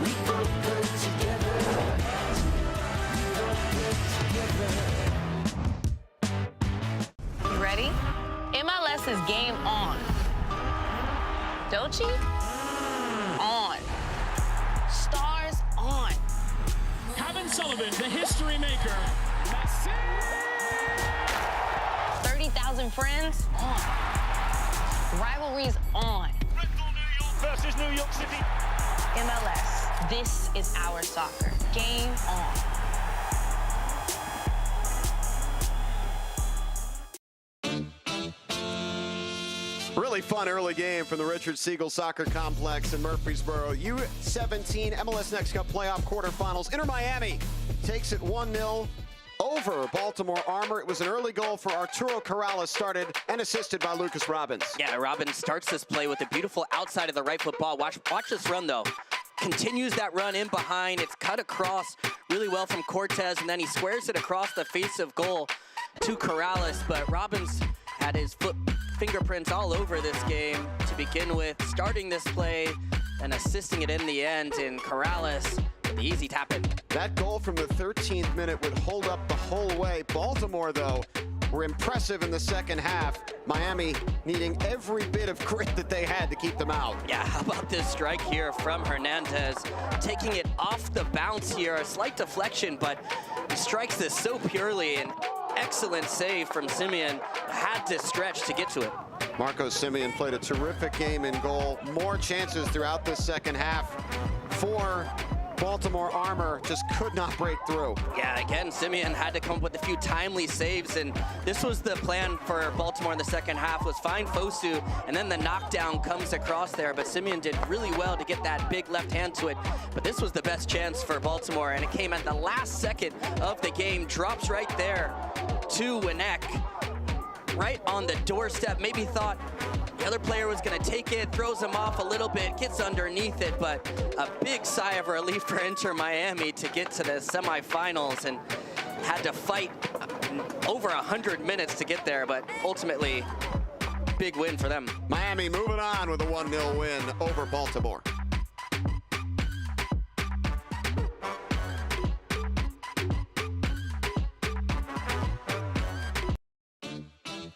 we go good together. We go good together. You ready? MLS is game on. Dolce? On. Stars on. Kevin Sullivan, the history maker. 30,000 friends? On. Rivalries on. Red Bull New York versus New York City. MLS, this is our soccer. Game on. Really fun early game from the Richard Siegel Soccer Complex in Murfreesboro. U19 MLS Next Cup playoff quarterfinals. Inter Miami takes it 1-0 over Baltimore Armor. It was an early goal for Arturo Corrales, started and assisted by Lucas Robbins. Yeah, Robbins starts this play with a beautiful outside of the right foot ball. Watch this run, though. Continues that run in behind. It's cut across really well from Cortez, and then he squares it across the face of goal to Corrales. But Robbins had his fingerprints all over this game to begin with, starting this play and assisting it in the end, and Corrales, the easy tap in. That goal from the 13th minute would hold up the whole way. Baltimore, though, were impressive in the second half. Miami needing every bit of grit that they had to keep them out. Yeah, how about this strike here from Hernandez, taking it off the bounce here, a slight deflection, but he strikes this so purely, and excellent save from Simeon. Had to stretch to get to it. Marco Simeon played a terrific game in goal. More chances throughout the second half for Baltimore Armor, just could not break through. Yeah, again, Simeon had to come up with a few timely saves, and this was the plan for Baltimore in the second half, was find Fosu, and then the knockdown comes across there, but Simeon did really well to get that big left hand to it. But this was the best chance for Baltimore, and it came at the last second of the game. Drops right there to Winnick, right on the doorstep. Maybe thought the other player was going to take it, throws him off a little bit, gets underneath it, but a big sigh of relief for Inter Miami to get to the semifinals, and had to fight over 100 minutes to get there, but ultimately, big win for them. Miami moving on with a 1-0 win over Baltimore.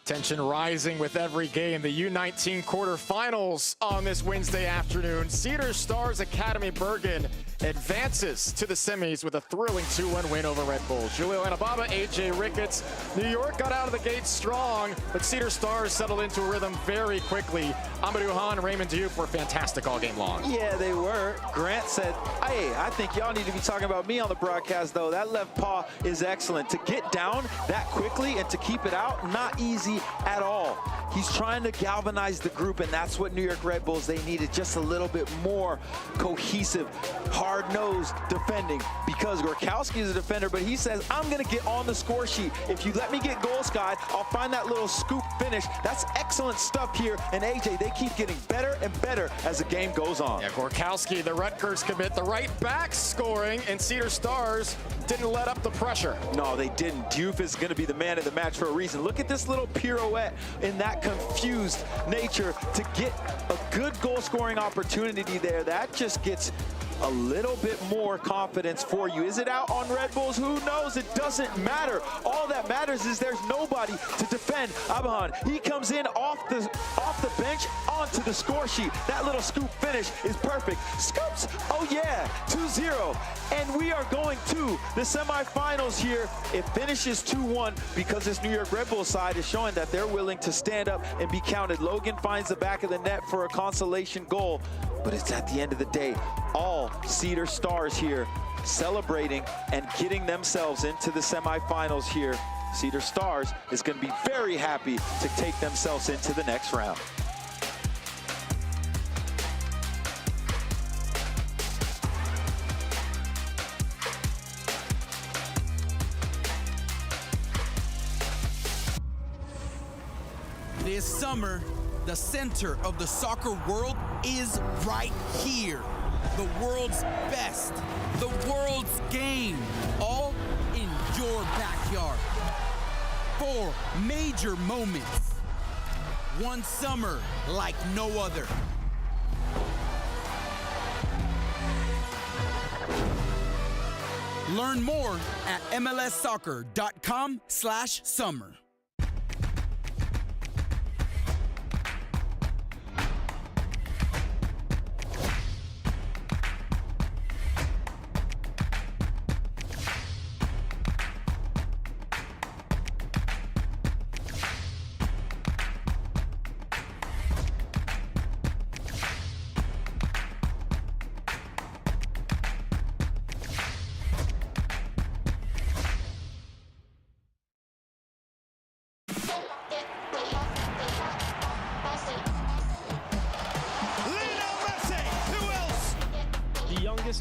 Tension rising with every game. The U19 quarterfinals on this Wednesday afternoon. Cedar Stars Academy Bergen advances to the semis with a thrilling 2-1 win over Red Bulls. Julio Anababa, AJ Ricketts. New York got out of the gate strong, but Cedar Stars settled into a rhythm very quickly. Amadou Hahn and Raymond Diouf were fantastic all game long. Yeah, they were. Grant said, hey, I think y'all need to be talking about me on the broadcast, though. That left paw is excellent. To get down that quickly and to keep it out, not easy at all. He's trying to galvanize the group, and that's what New York Red Bulls, they needed just a little bit more cohesive, hard-nosed defending, because Gorkowski is a defender, but he says, I'm going to get on the score sheet. If you let me get goal skied, I'll find that little scoop finish. That's excellent stuff here, and AJ, they keep getting better and better as the game goes on. Yeah, Gorkowski, the Rutgers commit, the right back scoring, and Cedar Stars didn't let up the pressure. No, they didn't. Diouf is going to be the man of the match for a reason. Look at this little pirouette in that confused nature to get a good goal-scoring opportunity there. That just gets a little bit more confidence for you. Is it out on Red Bulls? Who knows? It doesn't matter. All that matters is there's nobody to defend Abahan. He comes in off the bench onto the score sheet. That little scoop finish is perfect. Scoops, oh yeah, 2-0. And we are going to the semifinals here. It finishes 2-1 because this New York Red Bull side is showing that they're willing to stand up and be counted. Logan finds the back of the net for a consolation goal, but it's at the end of the day, all Cedar Stars here celebrating and getting themselves into the semifinals here. Cedar Stars is going to be very happy to take themselves into the next round. This summer, the center of the soccer world is right here. The world's best, the world's game, all in your backyard. 4 major moments. One summer like no other. Learn more at MLSsoccer.com/summer.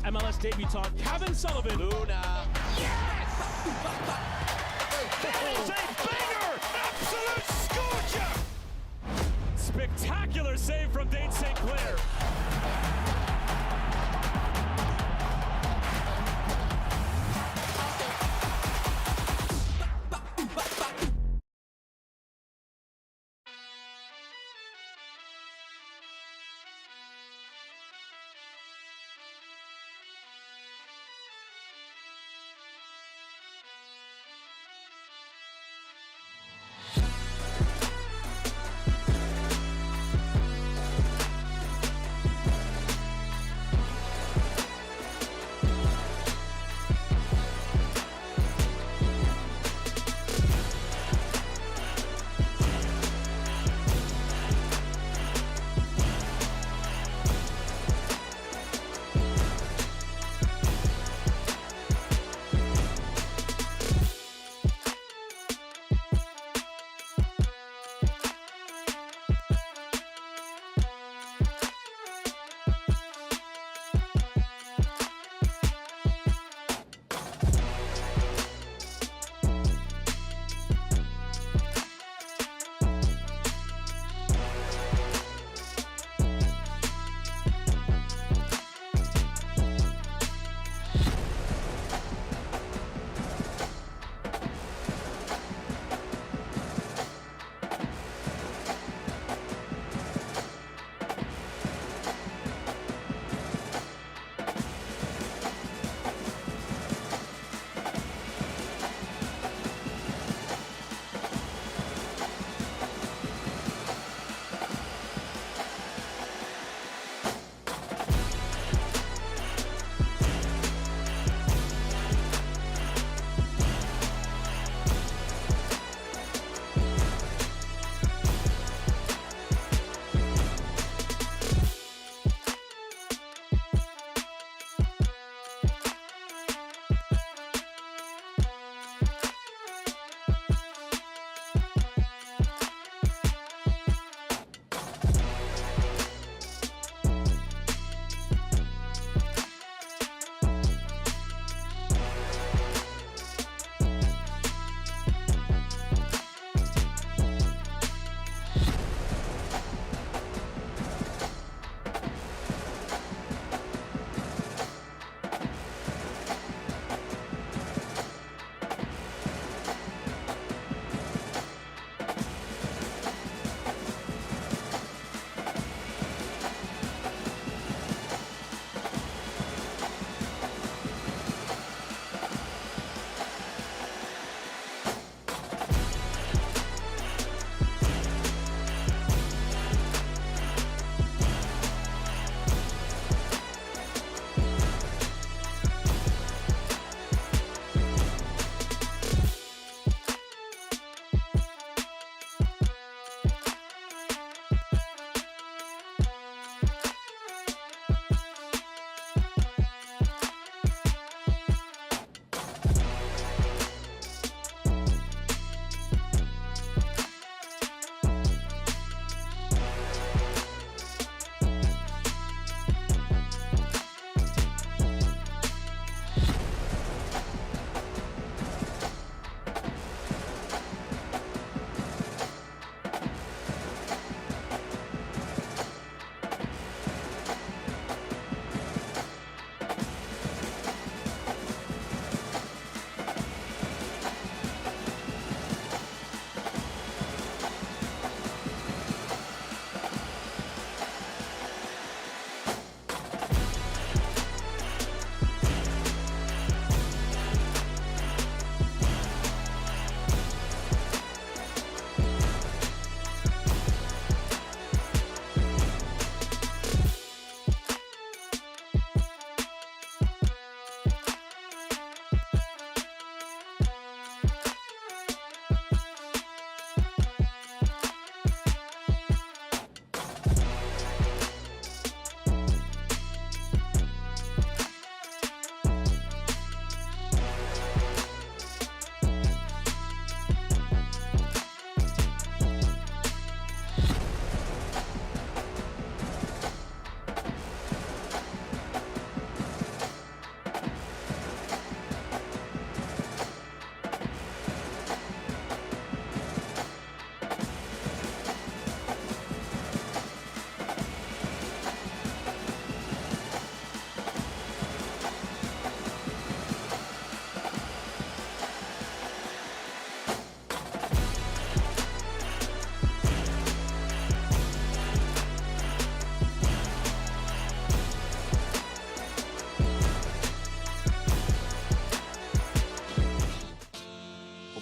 MLS debutant Kevin Sullivan. Luna. Yes! That is a banger! Absolute scorcher! Spectacular save from Dane St. Clair.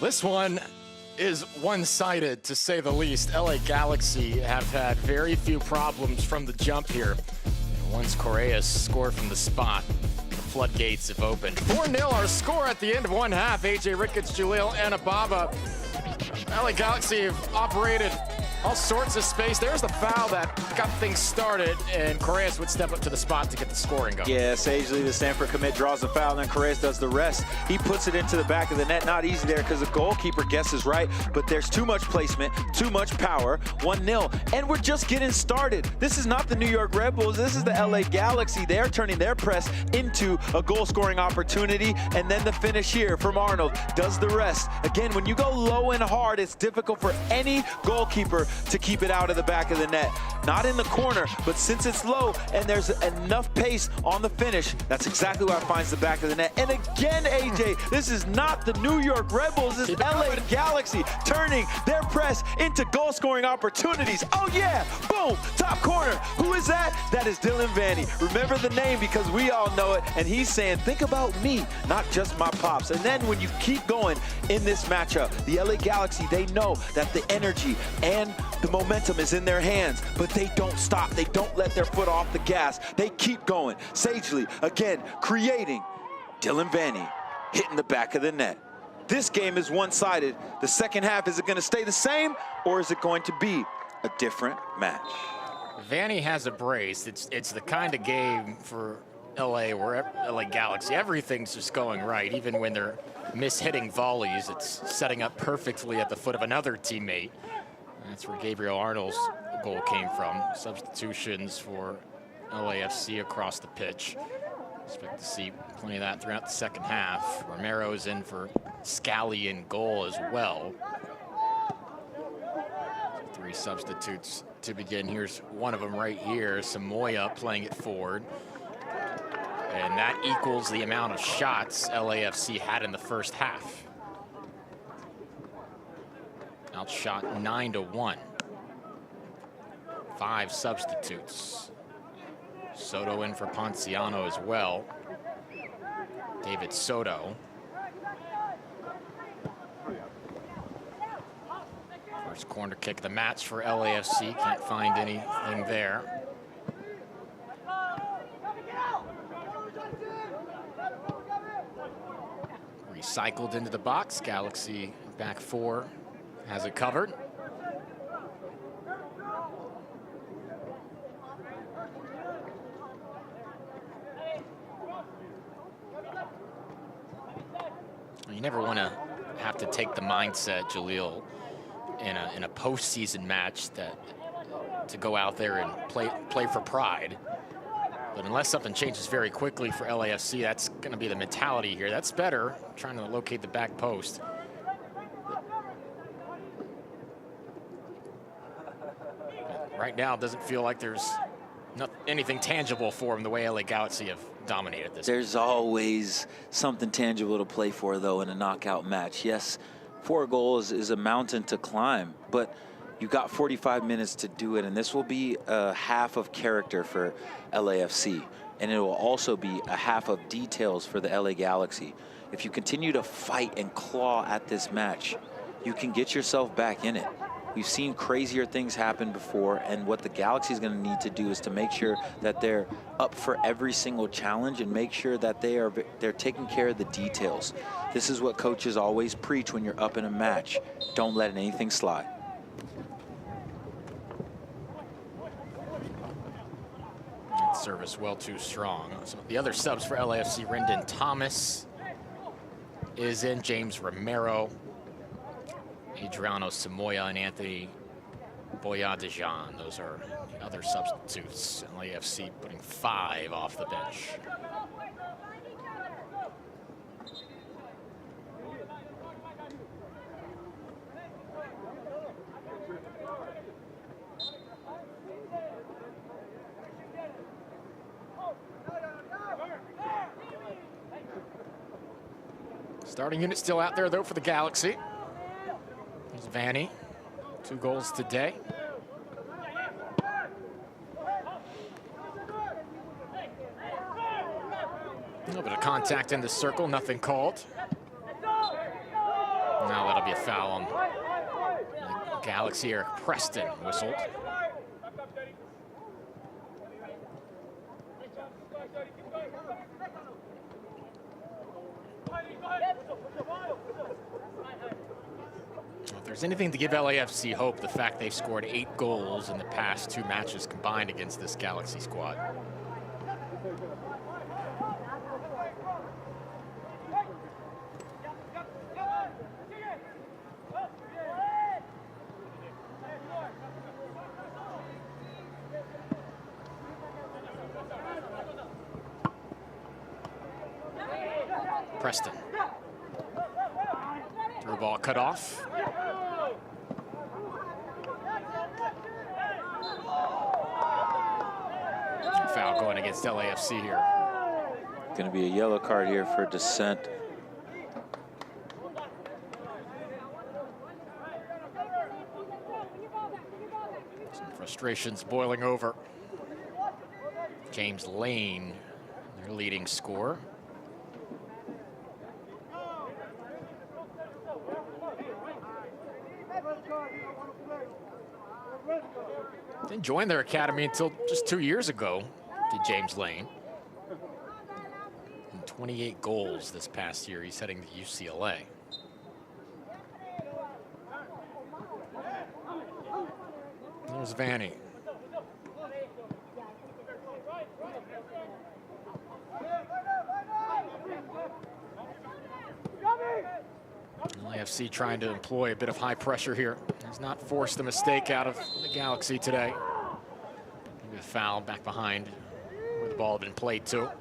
This one is one-sided, to say the least. LA Galaxy have had very few problems from the jump here. Once Correa scored from the spot, the floodgates have opened. 4-0 our score at the end of one half. AJ Ricketts, Jaleel Anababa. LA Galaxy have operated all sorts of space. There's the foul that got things started, and Correa would step up to the spot to get the scoring going. Yeah, Sagely, the Stanford commit, draws the foul, and then Correa does the rest. He puts it into the back of the net. Not easy there because the goalkeeper guesses right, but there's too much placement, too much power. 1-0, and we're just getting started. This is not the New York Red Bulls. This is the LA Galaxy. They're turning their press into a goal-scoring opportunity, and then the finish here from Arnold does the rest. Again, when you go low and hard, it's difficult for any goalkeeper to keep it out of the back of the net. Not in the corner, but since it's low and there's enough pace on the finish, that's exactly where it finds the back of the net. And again, AJ, this is not the New York Red Bulls, this is LA Galaxy turning their press into goal-scoring opportunities. Oh yeah, boom, top corner. Who is that? That is Dylan Vanny. Remember the name because we all know it, and he's saying, think about me, not just my pops. And then when you keep going in this matchup, the LA Galaxy, they know that the energy and the momentum is in their hands, but they don't stop. They don't let their foot off the gas. They keep going. Sagely, again, creating. Dylan Vanny hitting the back of the net. This game is one-sided. The second half, is it going to stay the same, or is it going to be a different match? Vanny has a brace. It's the kind of game for LA where LA Galaxy, everything's just going right. Even when they're mishitting volleys, it's setting up perfectly at the foot of another teammate. That's where Gabriel Arnold's goal came from. Substitutions for LAFC across the pitch. Expect to see plenty of that throughout the second half. Romero's in for Scally in goal as well. 3 substitutes to begin. Here's one of them right here. Samoya playing it forward. And that equals the amount of shots LAFC had in the first half. Outshot 9-1. 5 substitutes. Soto in for Ponciano as well. David Soto. First corner kick of the match for LAFC. Can't find anything there. Recycled into the box. Galaxy back 4 has it covered. You never want to have to take the mindset, Jaleel, in a postseason match to go out there and play for pride. But unless something changes very quickly for LAFC, that's going to be the mentality here. That's better, trying to locate the back post. But right now, it doesn't feel like there's anything tangible for him the way LA Galaxy have dominated this. There's always something tangible to play for, though, in a knockout match. Yes, 4 goals is a mountain to climb, but you got 45 minutes to do it, and this will be a half of character for LAFC, and it will also be a half of details for the LA Galaxy. If you continue to fight and claw at this match, you can get yourself back in it. We've seen crazier things happen before, and what the Galaxy is going to need to do is to make sure that they're up for every single challenge and make sure that they're taking care of the details. This is what coaches always preach when you're up in a match. Don't let anything slide. That service well too strong. So the other subs for LAFC, Rendon Thomas is in, James Romero, Adriano Samoya, and Anthony Boyadejan. Those are the other substitutes. LAFC putting 5 off the bench. Starting unit still out there, though, for the Galaxy. There's Vanny, 2 goals today. A little bit of contact in the circle, nothing called. Now That'll be a foul on the Galaxy here. Preston whistled. If there's anything to give LAFC hope, the fact they've scored 8 goals in the past 2 matches combined against this Galaxy squad. Preston. Through ball cut off. Foul going against LAFC here. Going to be a yellow card here for dissent. Some frustrations boiling over. James Lane, their leading scorer. Didn't join their academy until just 2 years ago, did James Lane. And 28 goals this past year. He's heading to UCLA. There's Vanny. LAFC trying to employ a bit of high pressure here. Has not forced a mistake out of the Galaxy today. Maybe a foul back behind where the ball had been played to.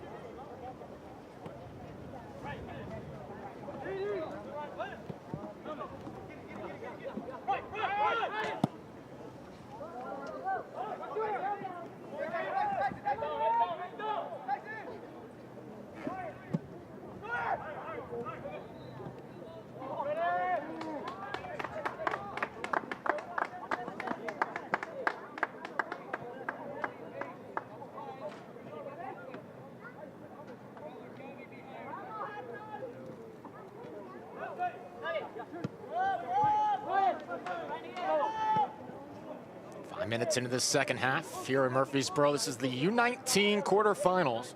Minutes into the second half here in Murfreesboro. This is the U19 quarterfinals.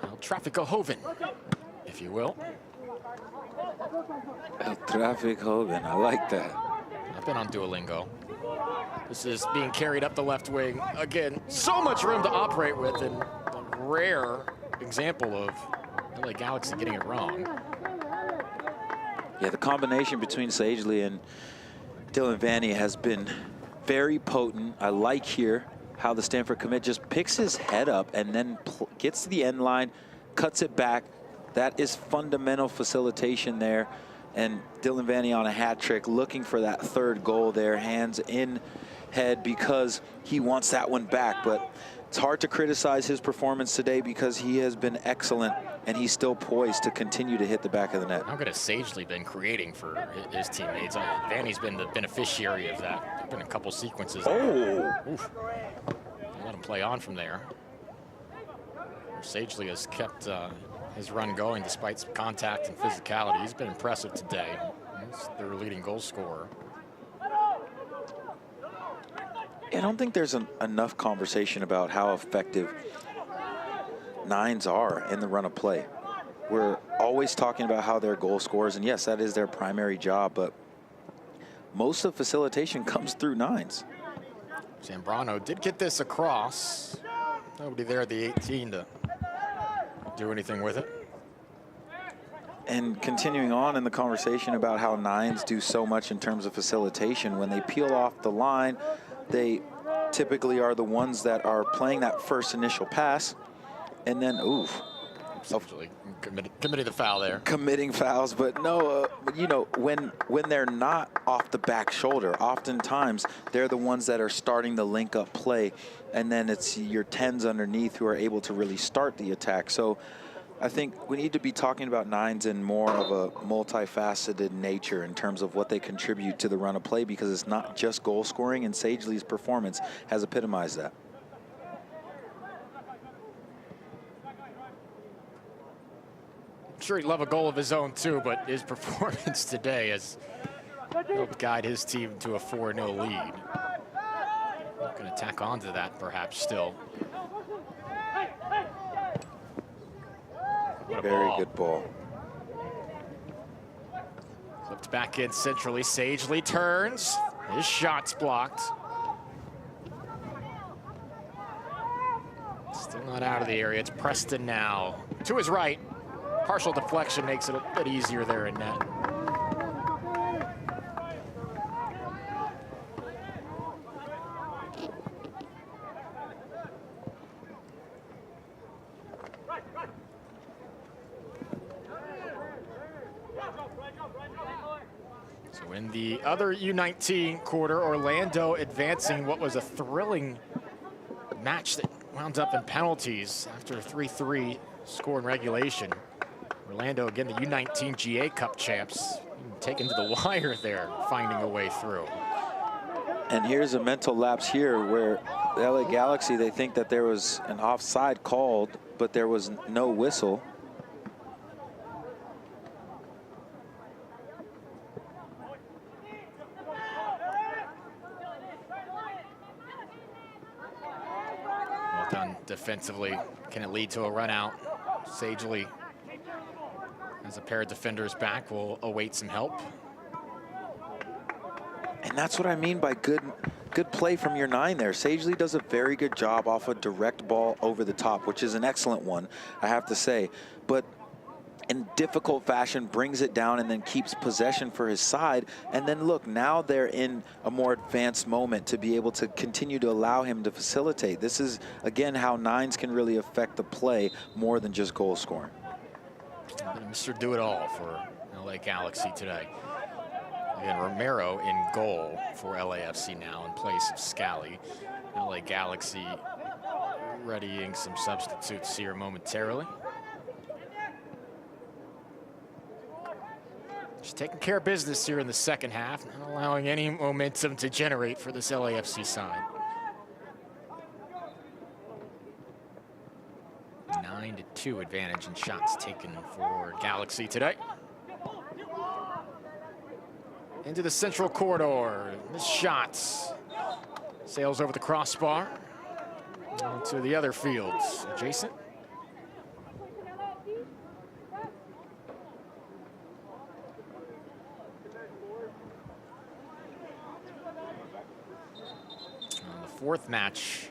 El Tráfico Joven, if you will. El Tráfico Joven, I like that. I've been on Duolingo. This is being carried up the left wing. Again, so much room to operate with, and a rare example of LA Galaxy getting it wrong. Yeah, the combination between Sagely and Dylan Vanny has been very potent. I like here how the Stanford commit just picks his head up and then gets to the end line, cuts it back. That is fundamental facilitation there. And Dylan Vanny on a hat trick, looking for that third goal there, hands in head, because he wants that one back. But it's hard to criticize his performance today because he has been excellent, and he's still poised to continue to hit the back of the net. How good has Sagely been creating for his teammates? Vanny's been the beneficiary of that. There've been a couple sequences. Oh! Oof. Let him play on from there. Sagely has kept his run going despite some contact and physicality. He's been impressive today. He's their leading goal scorer. I don't think there's enough conversation about how effective nines are in the run of play. We're always talking about how they're goal scorers, and yes, that is their primary job, but most of facilitation comes through nines. Zambrano did get this across. Nobody there at the 18 to do anything with it. And continuing on in the conversation about how nines do so much in terms of facilitation, when they peel off the line, they typically are the ones that are playing that first initial pass, and then, oof. Essentially committing the foul there. Committing fouls, but no, you know, when they're not off the back shoulder, oftentimes they're the ones that are starting the link-up play, and then it's your 10s underneath who are able to really start the attack. So I think we need to be talking about nines in more of a multifaceted nature in terms of what they contribute to the run of play, because it's not just goal scoring, and Sagely's performance has epitomized that. sure he'd love a goal of his own too, but his performance today has helped guide his team to a 4-0 lead. Going to tack on to that perhaps still. What a Very ball. good ball. Flipped back in centrally. Sagely turns. His shot's blocked. Still not out of the area. It's Preston now. To his right. Partial deflection makes it a bit easier there in net. So in the other U19 quarter, Orlando advancing what was a thrilling match that wound up in penalties after a 3-3 score in regulation. Orlando, again, the U19 GA Cup champs, taken to the wire there, finding a way through. And here's a mental lapse here where the LA Galaxy, they think that there was an offside called, but there was no whistle. Well done defensively. Can it lead to a run out? Sagely, as a pair of defenders back, will await some help. And that's what I mean by good play from your 9 there. Sagely does a very good job off a direct ball over the top, which is an excellent one, I have to say. But in difficult fashion, brings it down and then keeps possession for his side. And then look, now they're in a more advanced moment to be able to continue to allow him to facilitate. This is, again, how 9s can really affect the play more than just goal scoring. Mr. Do-It-All for LA Galaxy today. Again, Romero in goal for LAFC now in place of Scally. LA Galaxy readying some substitutes here momentarily. Just taking care of business here in the second half, not allowing any momentum to generate for this LAFC side. 9-2 advantage in shots taken for Galaxy today. Into the central corridor. This shot sails over the crossbar to the other fields adjacent. The fourth match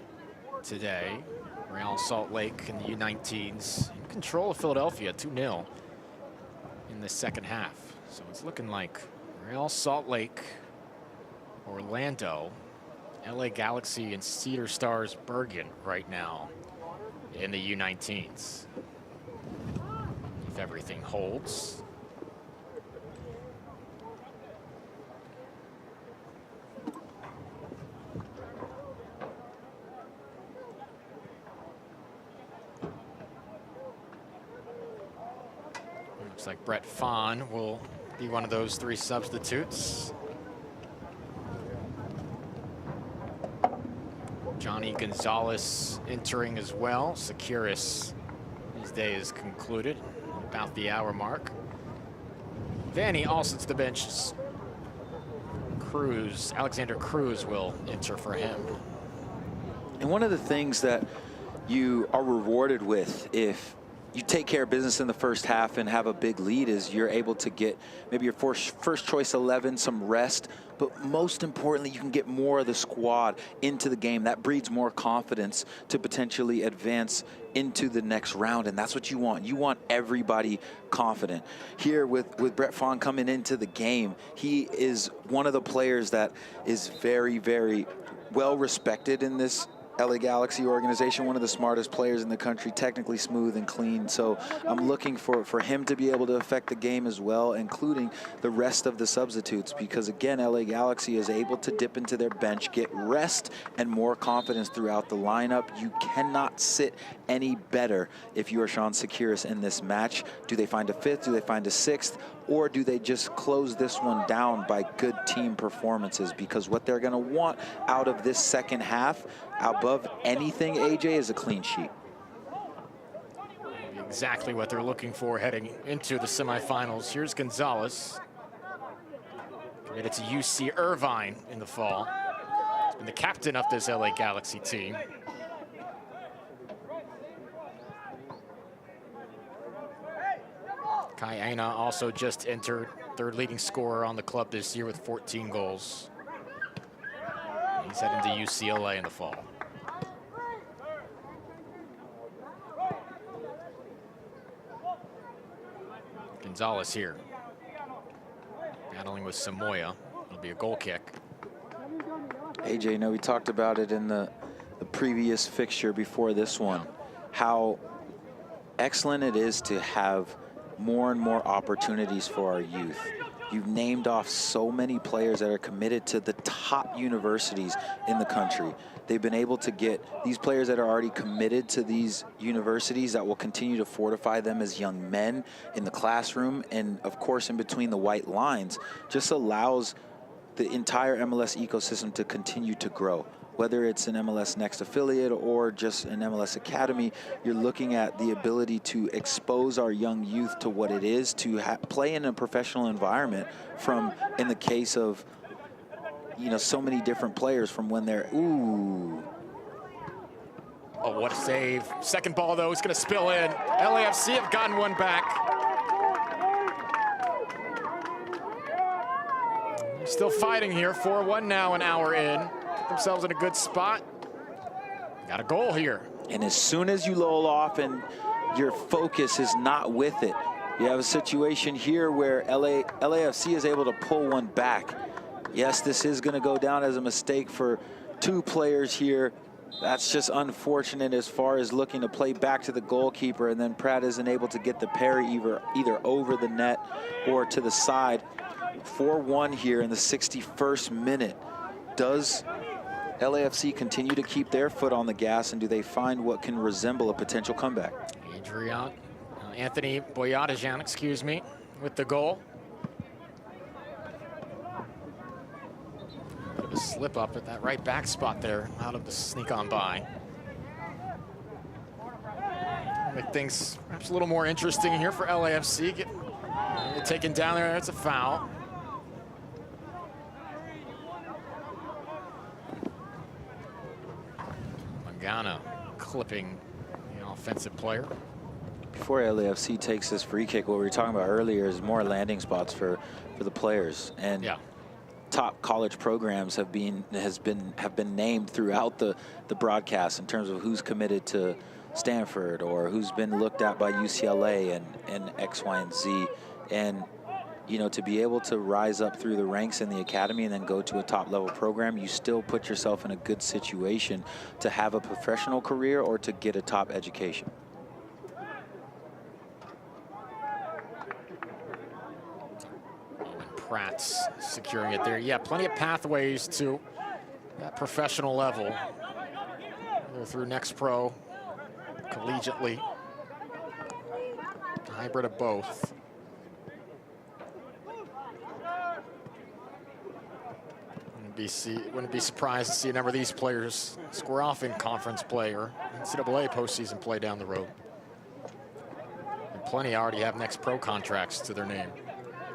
today, Real Salt Lake and the U19s in control of Philadelphia, 2-0 in the second half. So it's looking like Real Salt Lake, Orlando, LA Galaxy, and Cedar Stars Bergen right now in the U19s. If everything holds. Looks like Brett Fahn will be one of those 3 substitutes. Johnny Gonzalez entering as well. Securis, his day is concluded about the hour mark. Vanny also to the bench. Cruz, Alexander Cruz will enter for him. And one of the things that you are rewarded with if you take care of business in the first half and have a big lead is you're able to get maybe your first choice 11, some rest, but most importantly, you can get more of the squad into the game. That breeds more confidence to potentially advance into the next round, and that's what you want. You want everybody confident. Here with Brett Fahn coming into the game, he is one of the players that is very, very well respected in this LA Galaxy organization, one of the smartest players in the country, technically smooth and clean. So I'm looking for him to be able to affect the game as well, including the rest of the substitutes, because again, LA Galaxy is able to dip into their bench, get rest and more confidence throughout the lineup. You cannot sit any better if you are Sean Securis in this match. Do they find a 5th? Do they find a 6th? Or do they just close this one down by good team performances? Because what they're going to want out of this second half, above anything, AJ, is a clean sheet. exactly what they're looking for heading into the semifinals. Here's Gonzalez, committed to UC Irvine in the fall. He's been the captain of this LA Galaxy team. Kai Aina also just entered, third leading scorer on the club this year with 14 goals. He's heading to UCLA in the fall. Gonzalez here, battling with Samoya. It'll be a goal kick. AJ, we talked about it in the previous fixture before this one, how excellent it is to have more and more opportunities for our youth. You've named off so many players that are committed to the top universities in the country. They've been able to get these players that are already committed to these universities that will continue to fortify them as young men in the classroom and, of course, in between the white lines, just allows the entire MLS ecosystem to continue to grow. Whether it's an MLS Next affiliate or just an MLS Academy, you're looking at the ability to expose our young youth to what it is to play in a professional environment from, in the case of, so many different players from when they're, ooh. Oh, what a save. Second ball, though, is going to spill in. LAFC have gotten one back. Still fighting here, 4-1 now, an hour in. Put themselves in a good spot. Got a goal here. And as soon as you lull off and your focus is not with it, you have a situation here where LAFC is able to pull one back. Yes, this is going to go down as a mistake for two players here. That's just unfortunate as far as looking to play back to the goalkeeper, and then Pratt isn't able to get the parry either over the net or to the side. 4-1 here in the 61st minute. Does LAFC continue to keep their foot on the gas, and do they find what can resemble a potential comeback? Anthony Boyadajan, excuse me, with the goal. Bit of a slip up at that right back spot there, out of the sneak on by. Make things perhaps a little more interesting here for LAFC. Get taken down there, it's a foul. Magana clipping the offensive player. Before LAFC takes this free kick, what we were talking about earlier is more landing spots for the players. And yeah, top college programs have been named throughout the broadcast in terms of who's committed to Stanford or who's been looked at by UCLA and X, Y, and Z. And to be able to rise up through the ranks in the academy and then go to a top-level program, you still put yourself in a good situation to have a professional career or to get a top education. Pratt's securing it there. Yeah, plenty of pathways to that professional level. Either through Next Pro, collegiately, a hybrid of both. Wouldn't be surprised to see a number of these players square off in conference play or NCAA postseason play down the road. And plenty already have Next Pro contracts to their name.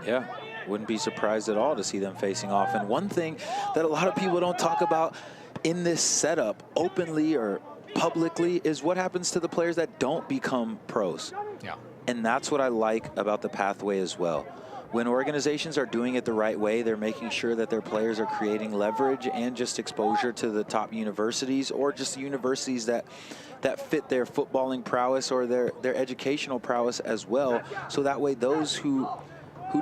Yeah, wouldn't be surprised at all to see them facing off. And one thing that a lot of people don't talk about in this setup openly or publicly is what happens to the players that don't become pros. Yeah. And that's what I like about the pathway as well. When organizations are doing it the right way, they're making sure that their players are creating leverage and just exposure to the top universities or just the universities that fit their footballing prowess or their educational prowess as well. So that way those who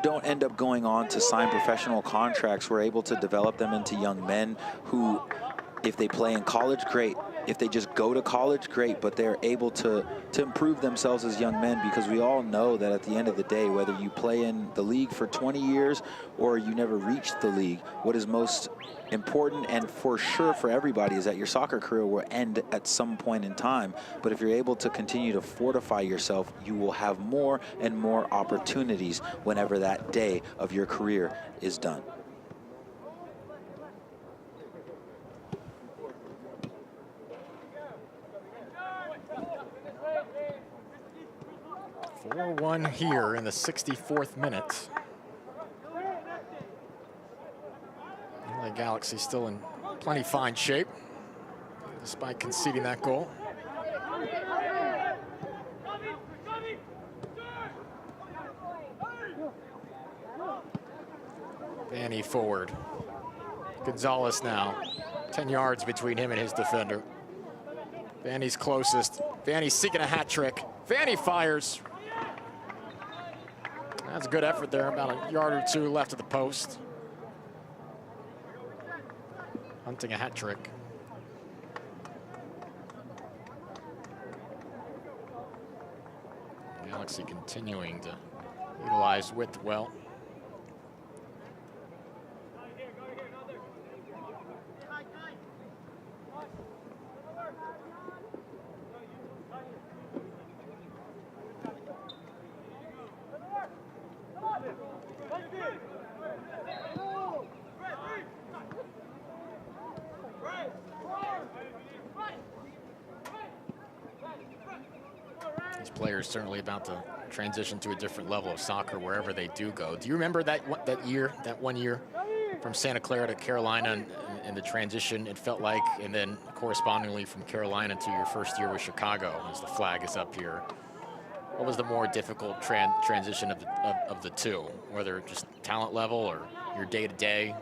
don't end up going on to sign professional contracts, we're able to develop them into young men who, if they play in college, great. If they just go to college, great, but they're able to improve themselves as young men, because we all know that at the end of the day, whether you play in the league for 20 years or you never reach the league, what is most important and for sure for everybody is that your soccer career will end at some point in time. But if you're able to continue to fortify yourself, you will have more and more opportunities whenever that day of your career is done. 4-1 here in the 64th minute. LA Galaxy still in plenty fine shape, despite conceding that goal. Vanny forward. Gonzalez now. 10 yards between him and his defender. Vanny's closest. Vanny seeking a hat trick. Vanny fires. That's a good effort there. About a yard or two left of the post. Hunting a hat trick. Galaxy continuing to utilize width well. These players certainly about to transition to a different level of soccer wherever they do go. Do you remember that one year from Santa Clara to Carolina and the transition it felt like, and then correspondingly from Carolina to your first year with Chicago as the flag is up here? What was the more difficult transition of the two, whether just talent level or your day-to-day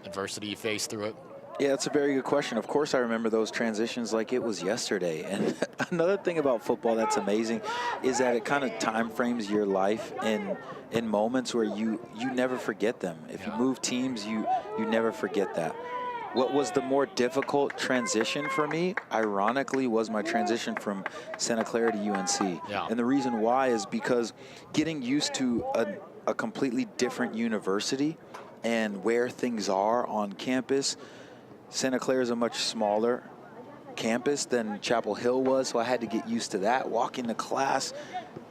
adversity you faced through it? Yeah, that's a very good question. Of course, I remember those transitions like it was yesterday. And another thing about football that's amazing is that it kind of time frames your life in moments where you never forget them. If you move teams, you never forget that. What was the more difficult transition for me, ironically, was my transition from Santa Clara to UNC. Yeah. And the reason why is because getting used to a completely different university and where things are on campus. Santa Clara is a much smaller campus than Chapel Hill was, so I had to get used to that. Walking to class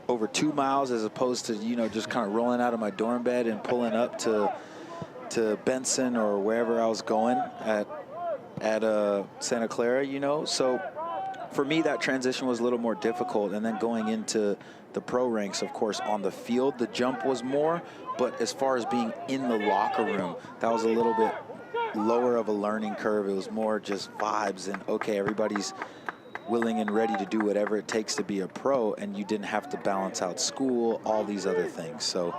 over 2 miles as opposed to, just kind of rolling out of my dorm bed and pulling up to Benson or wherever I was going at Santa Clara, So for me, that transition was a little more difficult. And then going into the pro ranks, of course, on the field, the jump was more. But as far as being in the locker room, that was a little bit lower of a learning curve. It was more just vibes and, okay, everybody's willing and ready to do whatever it takes to be a pro, and you didn't have to balance out school, all these other things. So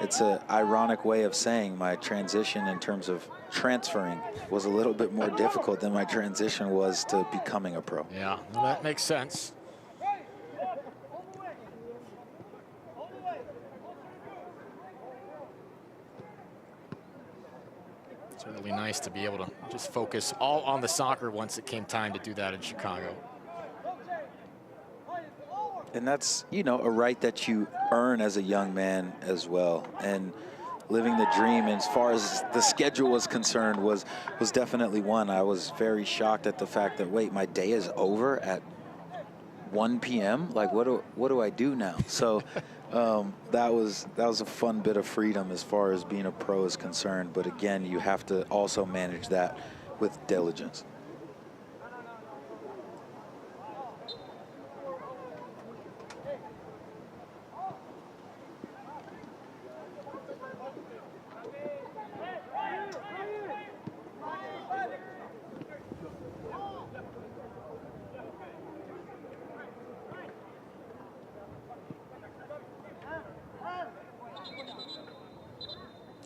it's an ironic way of saying my transition in terms of transferring was a little bit more difficult than my transition was to becoming a pro. Yeah, well, that makes sense. It's really nice to be able to just focus all on the soccer once it came time to do that in Chicago. And that's, a right that you earn as a young man as well. And living the dream, as far as the schedule was concerned, was definitely one. I was very shocked at the fact that, wait, my day is over at 1 p.m.? Like, what do I do now? So that was a fun bit of freedom as far as being a pro is concerned. But again, you have to also manage that with diligence.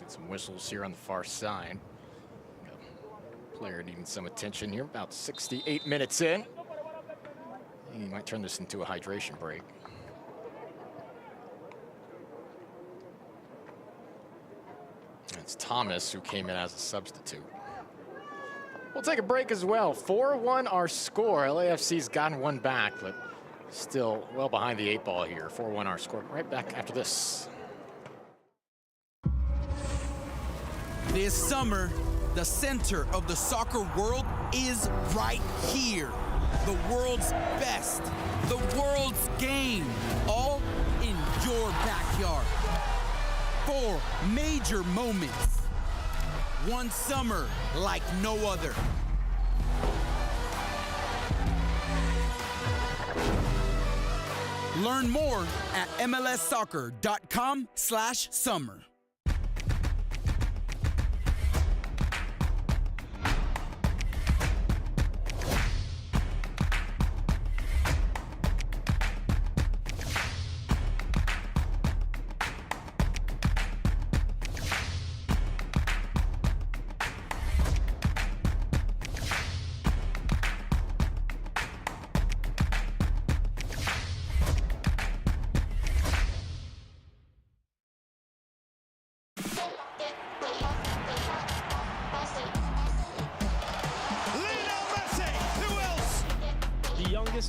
Some whistles here on the far side. Player needing some attention here. About 68 minutes in. He might turn this into a hydration break. It's Thomas who came in as a substitute. We'll take a break as well. 4-1 our score. LAFC's gotten one back, but still well behind the 8 ball here. 4-1 our score. Right back after this. This summer, the center of the soccer world is right here. The world's best, the world's game, all in your backyard. 4 major moments. One summer like no other. Learn more at mlssoccer.com/summer.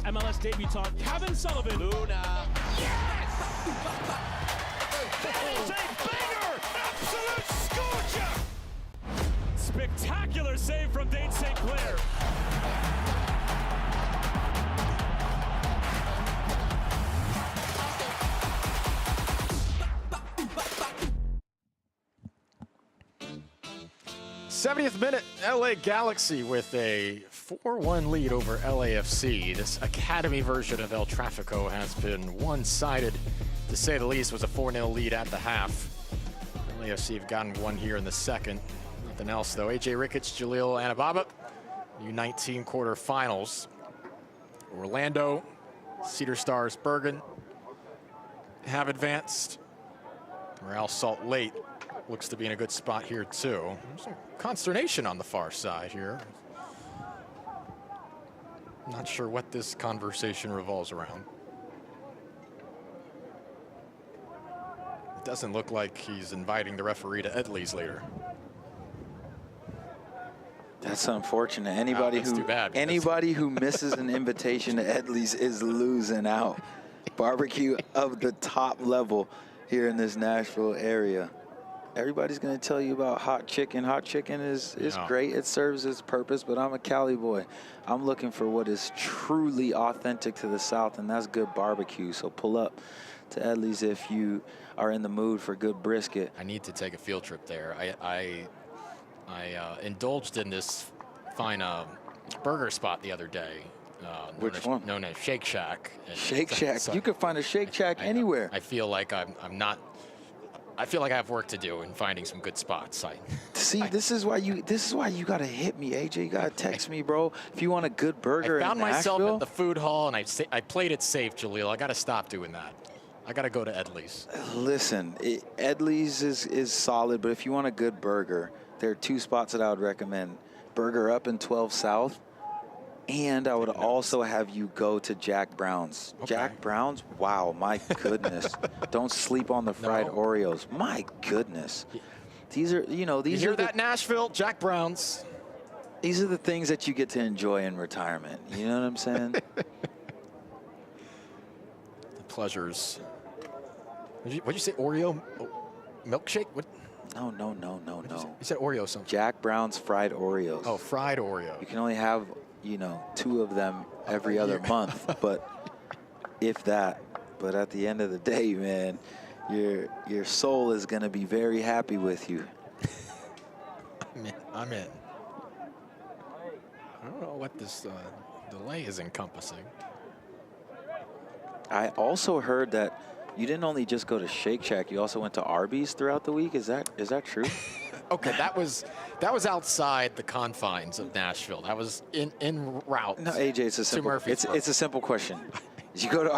MLS debutant Kevin Sullivan. Luna. Yes! It's a banger! Absolute scorcher! Spectacular save from Dane St. Clair. '70th minute, LA Galaxy with a 4-1 lead over LAFC. This academy version of El Tráfico has been one-sided, to say the least. Was a 4-0 lead at the half. LAFC have gotten one here in the second. Nothing else, though. AJ Ricketts, Jalil Anababa, U19 quarterfinals. Orlando, Cedar Stars, Bergen have advanced. Real Salt Lake looks to be in a good spot here, too. There's some consternation on the far side here. Not sure what this conversation revolves around. It doesn't look like he's inviting the referee to Edley's later. That's unfortunate. Anybody that's too bad, anybody who misses an invitation to Edley's is losing out. Barbecue of the top level here in this Nashville area. Everybody's going to tell you about hot chicken. Hot chicken is great. It serves its purpose, but I'm a Cali boy. I'm looking for what is truly authentic to the South, and that's good barbecue. So pull up to Edley's if you are in the mood for good brisket. I need to take a field trip there. I indulged in this fine burger spot the other day. Which one? Known as Shake Shack. Shake Shack. You can find a Shake Shack anywhere. I feel like I'm not. I feel like I have work to do in finding some good spots. This is why you gotta hit me, AJ. You gotta text me, bro. If you want a good burger. I found in myself Nashville, at the food hall, and I played it safe, Jalil. I gotta stop doing that. I gotta go to Edley's. Listen, Edley's is solid, but if you want a good burger, there are two spots that I would recommend. Burger Up in 12 South. And I would also have you go to Jack Brown's. Okay. Jack Brown's, wow, my goodness. Don't sleep on the fried Oreos. My goodness. These are, these you hear that, Nashville? Jack Brown's. These are the things that you get to enjoy in retirement. You know what I'm saying? The pleasures. What'd you say, Oreo? Milkshake? What? No. You said Oreo something. Jack Brown's fried Oreos. Oh, fried Oreo. You can only have, 2 of them every other month, but if that. But at the end of the day, man, your soul is going to be very happy with you. I'm in. I don't know what this delay is encompassing. I also heard that you didn't only just go to Shake Shack, you also went to Arby's throughout the week. Is that true? Okay, that was outside the confines of Nashville. That was en route. No, AJ, it's a simple question. Did you go to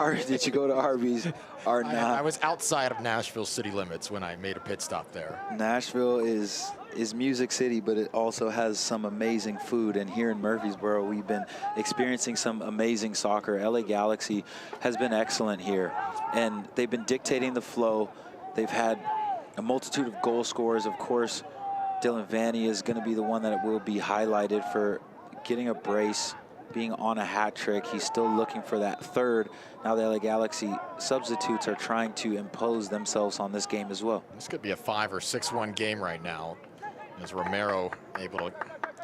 Arby's or not? I was outside of Nashville city limits when I made a pit stop there. Nashville is Music City, but it also has some amazing food. And here in Murfreesboro, we've been experiencing some amazing soccer. LA Galaxy has been excellent here, and they've been dictating the flow. They've had a multitude of goal scorers. Of course, Dylan Vanney is going to be the one that will be highlighted for getting a brace, being on a hat trick. He's still looking for that third. Now the LA Galaxy substitutes are trying to impose themselves on this game as well. This could be a 5 or 6-1 game right now, as Romero able to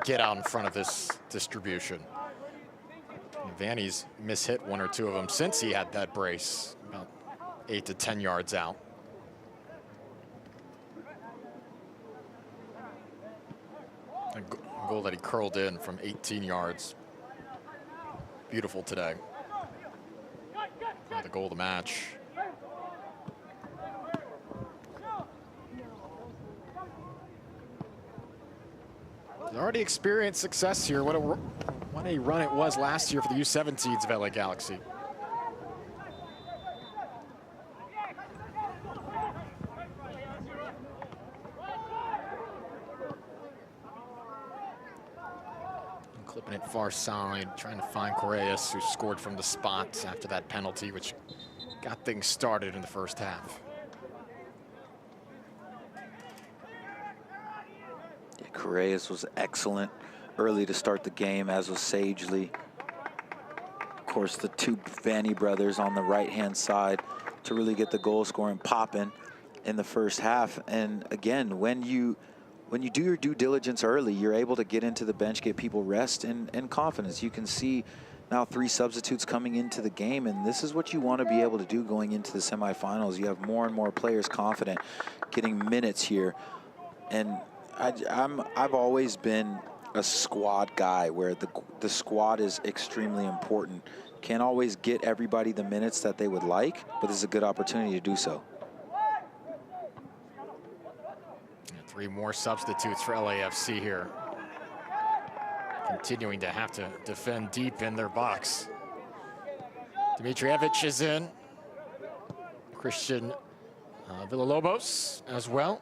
get out in front of this distribution. Vanney's mishit 1 or 2 of them since he had that brace, about 8 to 10 yards out. A goal that he curled in from 18 yards. Beautiful today. The goal of the match. He's already experienced success here. What a run it was last year for the U17s of LA Galaxy. Clipping it far side, trying to find Correas, who scored from the spot after that penalty, which got things started in the first half. Yeah, Correas was excellent early to start the game, as was Sagely. Of course, the two Vanny brothers on the right-hand side to really get the goal scoring popping in the first half. And again, when you do your due diligence early, you're able to get into the bench, get people rest and confidence. You can see now 3 substitutes coming into the game, and this is what you want to be able to do going into the semifinals. You have more and more players confident getting minutes here. And I've always been a squad guy, where the squad is extremely important. Can't always get everybody the minutes that they would like, but this is a good opportunity to do so. 3 more substitutes for LAFC here. Continuing to have to defend deep in their box. Dimitrievich is in. Christian Villalobos as well.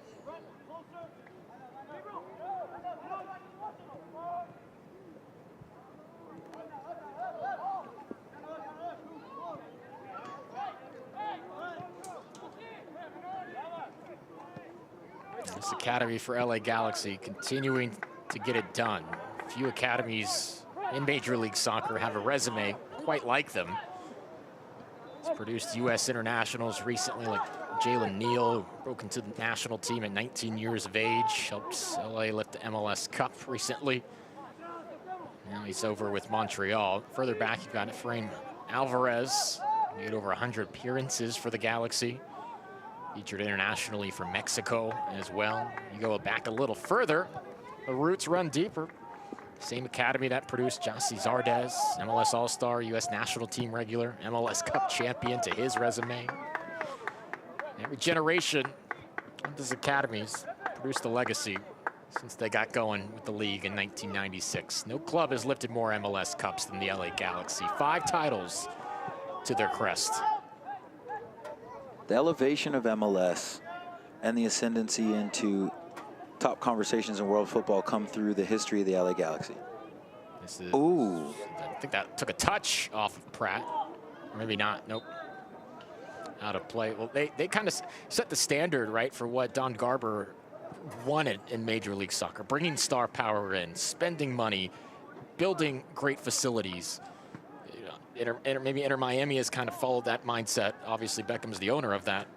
This academy for LA Galaxy continuing to get it done. Few academies in Major League Soccer have a resume quite like them. It's produced U.S. internationals recently, like Jalen Neal, who broke into the national team at 19 years of age, helped LA lift the MLS Cup recently. Now he's over with Montreal. Further back, you've got Efrain Alvarez, made over 100 appearances for the Galaxy. Featured internationally for Mexico as well. You go back a little further, the roots run deeper. Same academy that produced Jossie Zardes, MLS All-Star, U.S. national team regular, MLS Cup champion to his resume. Every generation of these academies produced a legacy since they got going with the league in 1996. No club has lifted more MLS Cups than the LA Galaxy. 5 titles to their crest. The elevation of MLS and the ascendancy into top conversations in world football come through the history of the LA Galaxy. This is, ooh. I think that took a touch off of Pratt. Or maybe not, nope. Out of play. Well, they kind of set the standard, right, for what Don Garber wanted in Major League Soccer. Bringing star power in, spending money, building great facilities. Maybe Inter Miami has kind of followed that mindset. Obviously, Beckham's the owner of that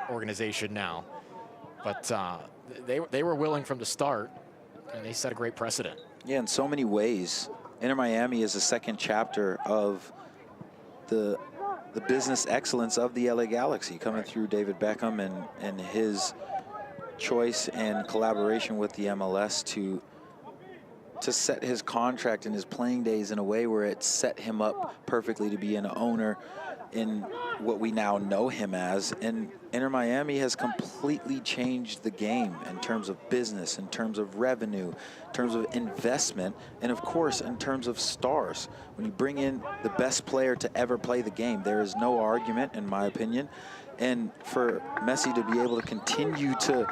organization now. But they were willing from the start, and they set a great precedent. Yeah, in so many ways. Inter Miami is the second chapter of the business excellence of the LA Galaxy, coming through David Beckham and his choice and collaboration with the MLS to set his contract and his playing days in a way where it set him up perfectly to be an owner in what we now know him as. And Inter Miami has completely changed the game in terms of business, in terms of revenue, in terms of investment, and of course in terms of stars. When you bring in the best player to ever play the game, there is no argument, in my opinion. And for Messi to be able to continue to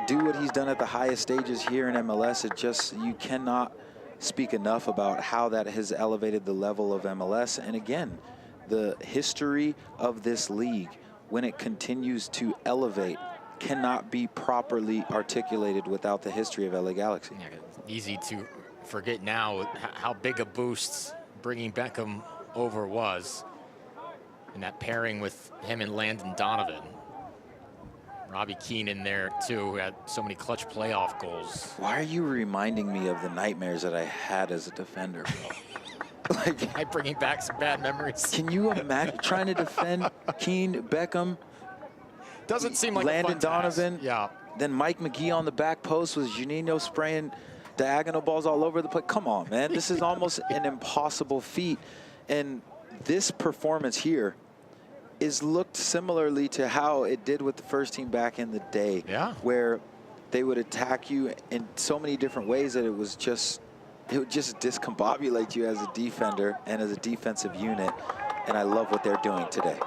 do what he's done at the highest stages here in MLS, it just, you cannot speak enough about how that has elevated the level of MLS. And again, the history of this league, when it continues to elevate, cannot be properly articulated without the history of LA Galaxy. Yeah, easy to forget now how big a boost bringing Beckham over was, and that pairing with him and Landon Donovan. Robbie Keane in there too, who had so many clutch playoff goals. Why are you reminding me of the nightmares that I had as a defender, bro? I'm bringing back some bad memories. Can you imagine trying to defend Keane, Beckham? Doesn't seem like Landon a fun Donovan. task. Yeah. Then Mike McGee on the back post with Juninho spraying diagonal balls all over the place. Come on, man. This is almost an impossible feat. And this performance here is looked similarly to how it did with the first team back in the day. Yeah. Where they would attack you in so many different ways that it would just discombobulate you as a defender and as a defensive unit. And I love what they're doing today.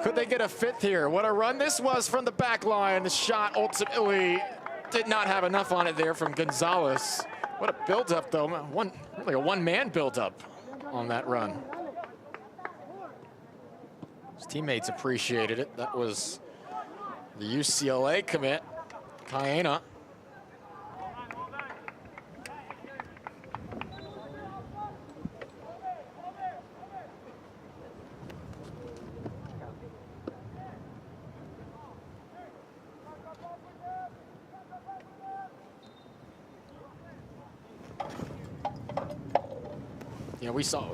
Could they get a fifth here? What a run this was from the back line. The shot ultimately did not have enough on it there from Gonzalez. What a build-up, though. Really a one-man build-up on that run. His teammates appreciated it. That was the UCLA commit, Cayena. You know,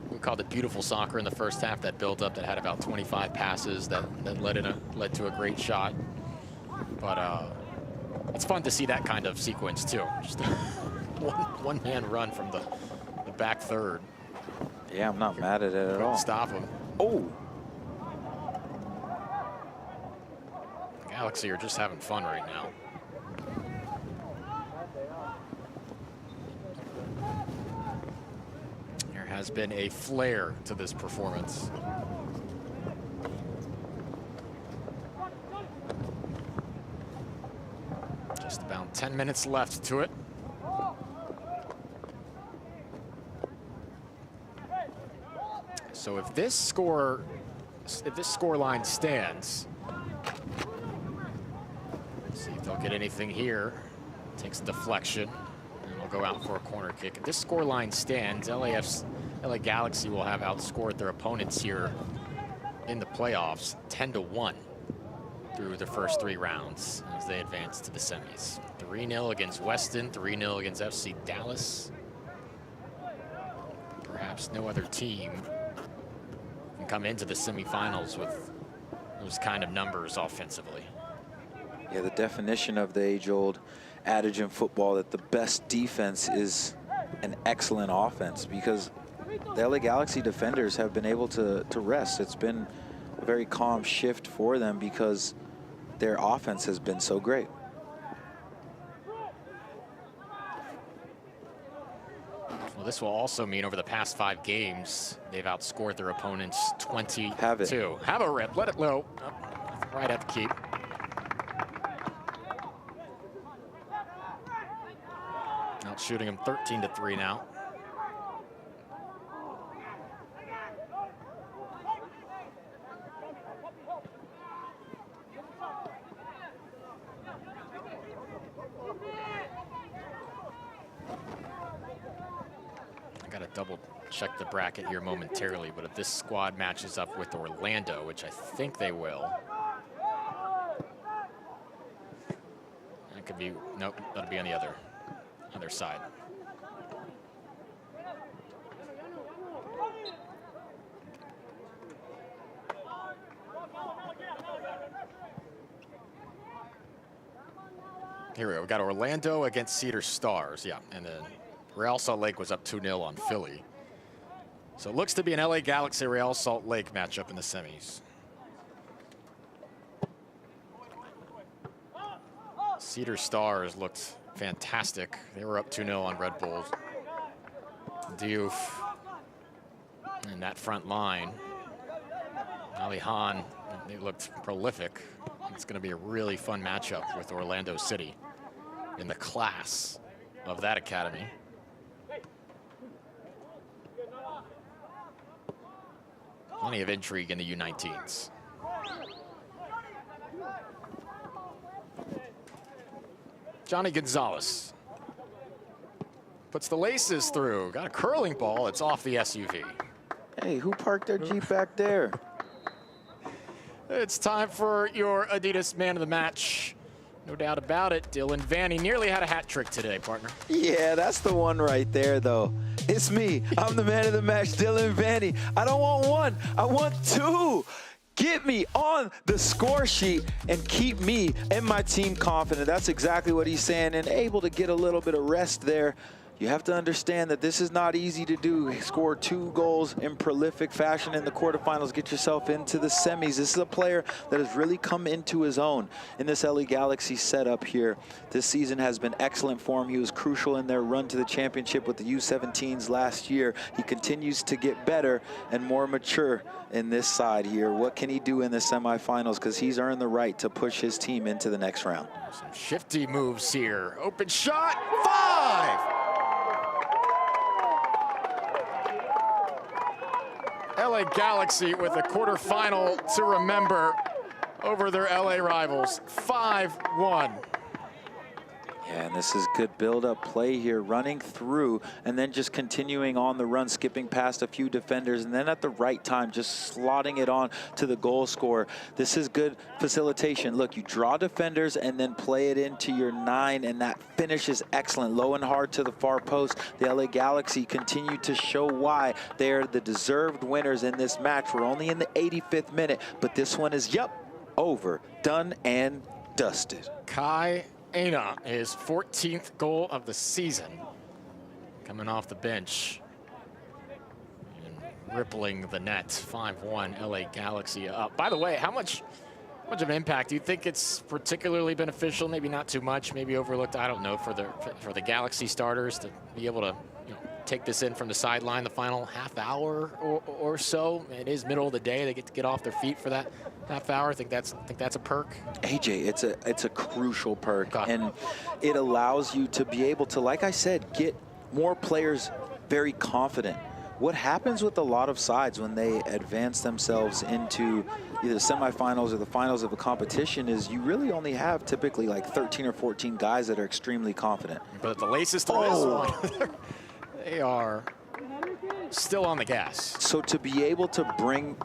we called it beautiful soccer in the first half, that build-up that had about 25 passes that led to a great shot. But it's fun to see that kind of sequence too. Just a one-man run from the back third. Yeah, I'm not mad at it at all. Stop him. Oh. Galaxy are just having fun right now. Has been a flair to this performance. Just about 10 minutes left to it. So if this score line stands, let's see if they'll get anything here. Takes a deflection. Go out for a corner kick. If this scoreline stands, LA Galaxy will have outscored their opponents here in the playoffs 10-1 through the first 3 rounds as they advance to the semis. 3-0 against Weston, 3-0 against FC Dallas. Perhaps no other team can come into the semifinals with those kind of numbers offensively. Yeah, the definition of the age-old adage in football that the best defense is an excellent offense, because the LA Galaxy defenders have been able to rest. It's been a very calm shift for them because their offense has been so great. Well, this will also mean over the past 5 games, they've outscored their opponents 22. Have it. Have a rip, let it low. Right at the keep. Shooting him 13-3 now. I gotta double check the bracket here momentarily, but if this squad matches up with Orlando, which I think they will, that could be, nope, that'll be on the other side. Here we go. We got Orlando against Cedar Stars. Yeah, and then Real Salt Lake was up 2-0 on Philly. So it looks to be an LA Galaxy Real Salt Lake matchup in the semis. Cedar Stars looked fantastic. They were up 2-0 on Red Bulls. Diouf and that front line. Ali Han, they looked prolific. It's going to be a really fun matchup with Orlando City in the class of that academy. Plenty of intrigue in the U19s. Johnny Gonzalez puts the laces through. Got a curling ball. It's off the SUV. Hey, who parked their Jeep back there? It's time for your Adidas Man of the Match. No doubt about it. Dylan Vanny nearly had a hat trick today, partner. Yeah, that's the one right there, though. It's me. I'm the man of the match, Dylan Vanny. I don't want 1. I want 2. Get me on the score sheet and keep me and my team confident. That's exactly what he's saying, and able to get a little bit of rest there You have to understand that this is not easy to do. Score 2 goals in prolific fashion in the quarterfinals, get yourself into the semis. This is a player that has really come into his own in this LA Galaxy setup here. This season has been excellent for him. He was crucial in their run to the championship with the U17s last year. He continues to get better and more mature in this side here. What can he do in the semifinals? Because he's earned the right to push his team into the next round. Some shifty moves here. Open shot, 5! LA Galaxy with a quarterfinal to remember over their LA rivals, 5-1. Yeah, and this is good build-up play here, running through and then just continuing on the run, skipping past a few defenders, and then at the right time, just slotting it on to the goal scorer. This is good facilitation. Look, you draw defenders and then play it into your 9, and that finish is excellent. Low and hard to the far post. The LA Galaxy continue to show why they are the deserved winners in this match. We're only in the 85th minute, but this one is, over, done and dusted. Kai Aina, his 14th goal of the season, coming off the bench and rippling the net. 5-1 LA Galaxy up. By the way, how much of an impact do you think it's particularly beneficial? Maybe not too much, maybe overlooked, I don't know, for the Galaxy starters to be able to take this in from the sideline the final half hour or so. It is middle of the day. They get to get off their feet for that half hour. I think that's a perk. AJ, it's a crucial perk, and it allows you to be able to, like I said, get more players very confident. What happens with a lot of sides when they advance themselves into either the semifinals or the finals of a competition is you really only have typically like 13 or 14 guys that are extremely confident. But the laces to this one, they are still on the gas. So to be able to bring,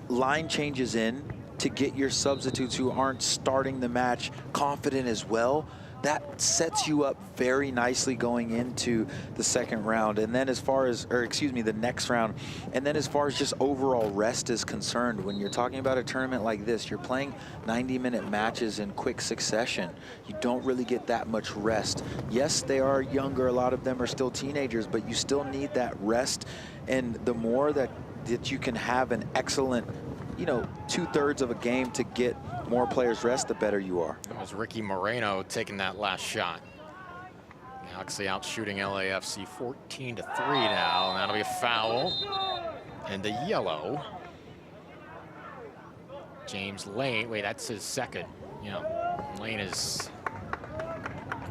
line changes in to get your substitutes who aren't starting the match confident as well, that sets you up very nicely going into the second round. And then as far as, the next round. And then as far as just overall rest is concerned, when you're talking about a tournament like this, you're playing 90-minute matches in quick succession. You don't really get that much rest. Yes, they are younger. A lot of them are still teenagers, but you still need that rest. And the more that you can have an excellent, 2/3 of a game to get more players rest, the better you are. That was Ricky Moreno taking that last shot. Galaxy out shooting LAFC 14-3 now, and that'll be a foul. And the yellow. James Lane, wait, that's his second. Lane has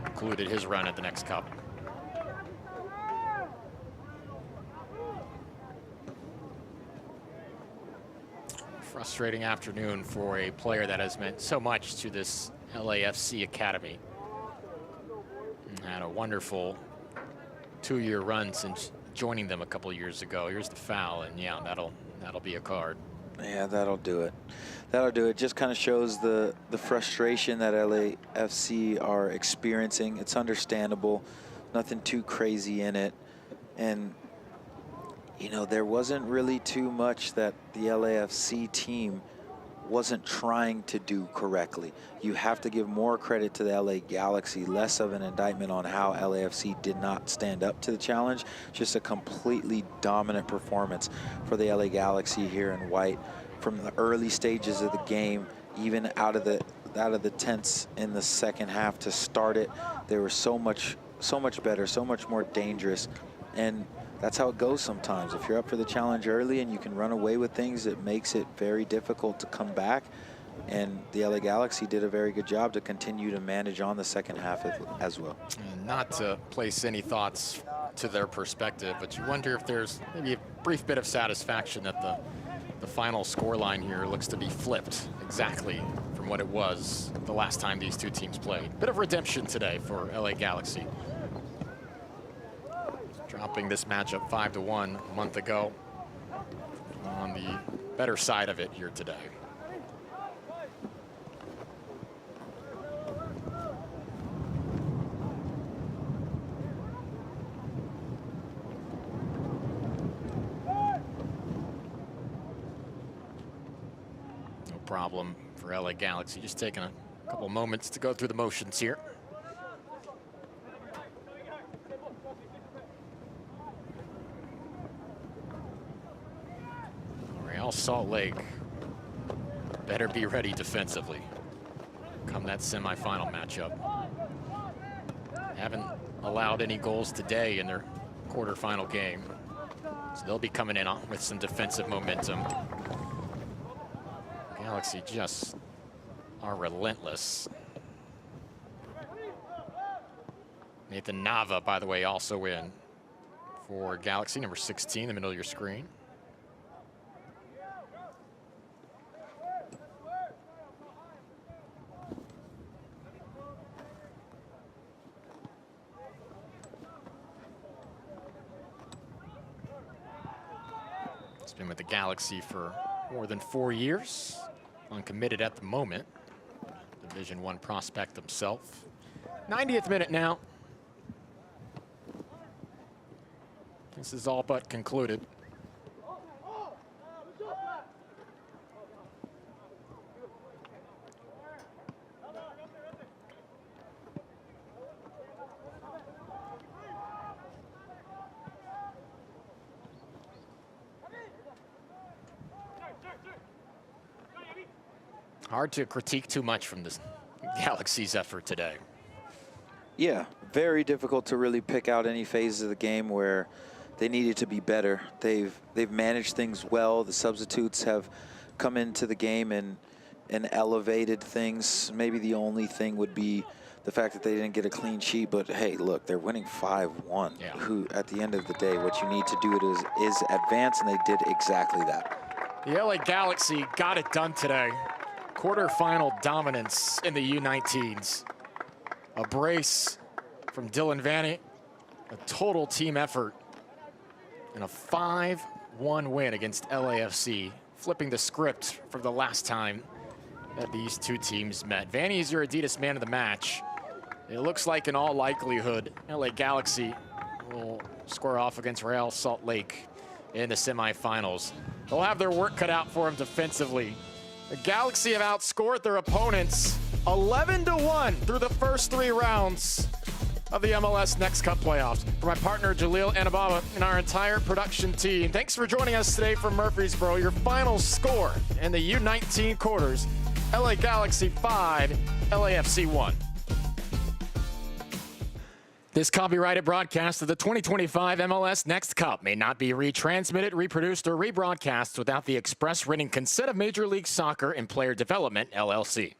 concluded his run at the Next Cup. Frustrating afternoon for a player that has meant so much to this LAFC academy. And had a wonderful 2-year run since joining them a couple years ago. Here's the foul, and that'll be a card. Yeah, that'll do it. That'll do it. Just kind of shows the frustration that LAFC are experiencing. It's understandable. Nothing too crazy in it. And there wasn't really too much that the LAFC team wasn't trying to do correctly. You have to give more credit to the LA Galaxy, less of an indictment on how LAFC did not stand up to the challenge. Just a completely dominant performance for the LA Galaxy here in white from the early stages of the game, even out of the tents in the second half to start it. They were so much better, so much more dangerous. And that's how it goes sometimes. If you're up for the challenge early and you can run away with things, it makes it very difficult to come back. And the LA Galaxy did a very good job to continue to manage on the second half as well. And not to place any thoughts to their perspective, but you wonder if there's maybe a brief bit of satisfaction that the final scoreline here looks to be flipped exactly from what it was the last time these two teams played. Bit of redemption today for LA Galaxy. Dropping this matchup 5-1 a month ago, on the better side of it here today. No problem for LA Galaxy, just taking a couple moments to go through the motions here. Real Salt Lake better be ready defensively come that semifinal matchup. Haven't allowed any goals today in their quarterfinal game, so they'll be coming in with some defensive momentum. Galaxy just are relentless. Nathan Nava, by the way, also in for Galaxy, number 16, in the middle of your screen. He's been with the Galaxy for more than 4 years, uncommitted at the moment. Division I prospect himself. 90th minute now. This is all but concluded. Hard to critique too much from this Galaxy's effort today. Yeah, very difficult to really pick out any phases of the game where they needed to be better. They've managed things well. The substitutes have come into the game and elevated things. Maybe the only thing would be the fact that they didn't get a clean sheet, but hey, look, they're winning 5-1. Yeah. Who, at the end of the day, what you need to do is advance, and they did exactly that. The LA Galaxy got it done today. Quarterfinal dominance in the U19s. A brace from Dylan Vanny, a total team effort, and a 5-1 win against LAFC, flipping the script from the last time that these two teams met. Vanny is your Adidas man of the match. It looks like in all likelihood, LA Galaxy will square off against Real Salt Lake in the semifinals. They'll have their work cut out for them defensively. The Galaxy have outscored their opponents 11-1 through the first 3 rounds of the MLS Next Cup playoffs. For my partner, Jaleel Anababa, and our entire production team, thanks for joining us today from Murfreesboro. Your final score in the U19 quarters, LA Galaxy 5, LAFC 1. This copyrighted broadcast of the 2025 MLS Next Cup may not be retransmitted, reproduced, or rebroadcast without the express written consent of Major League Soccer and Player Development, LLC.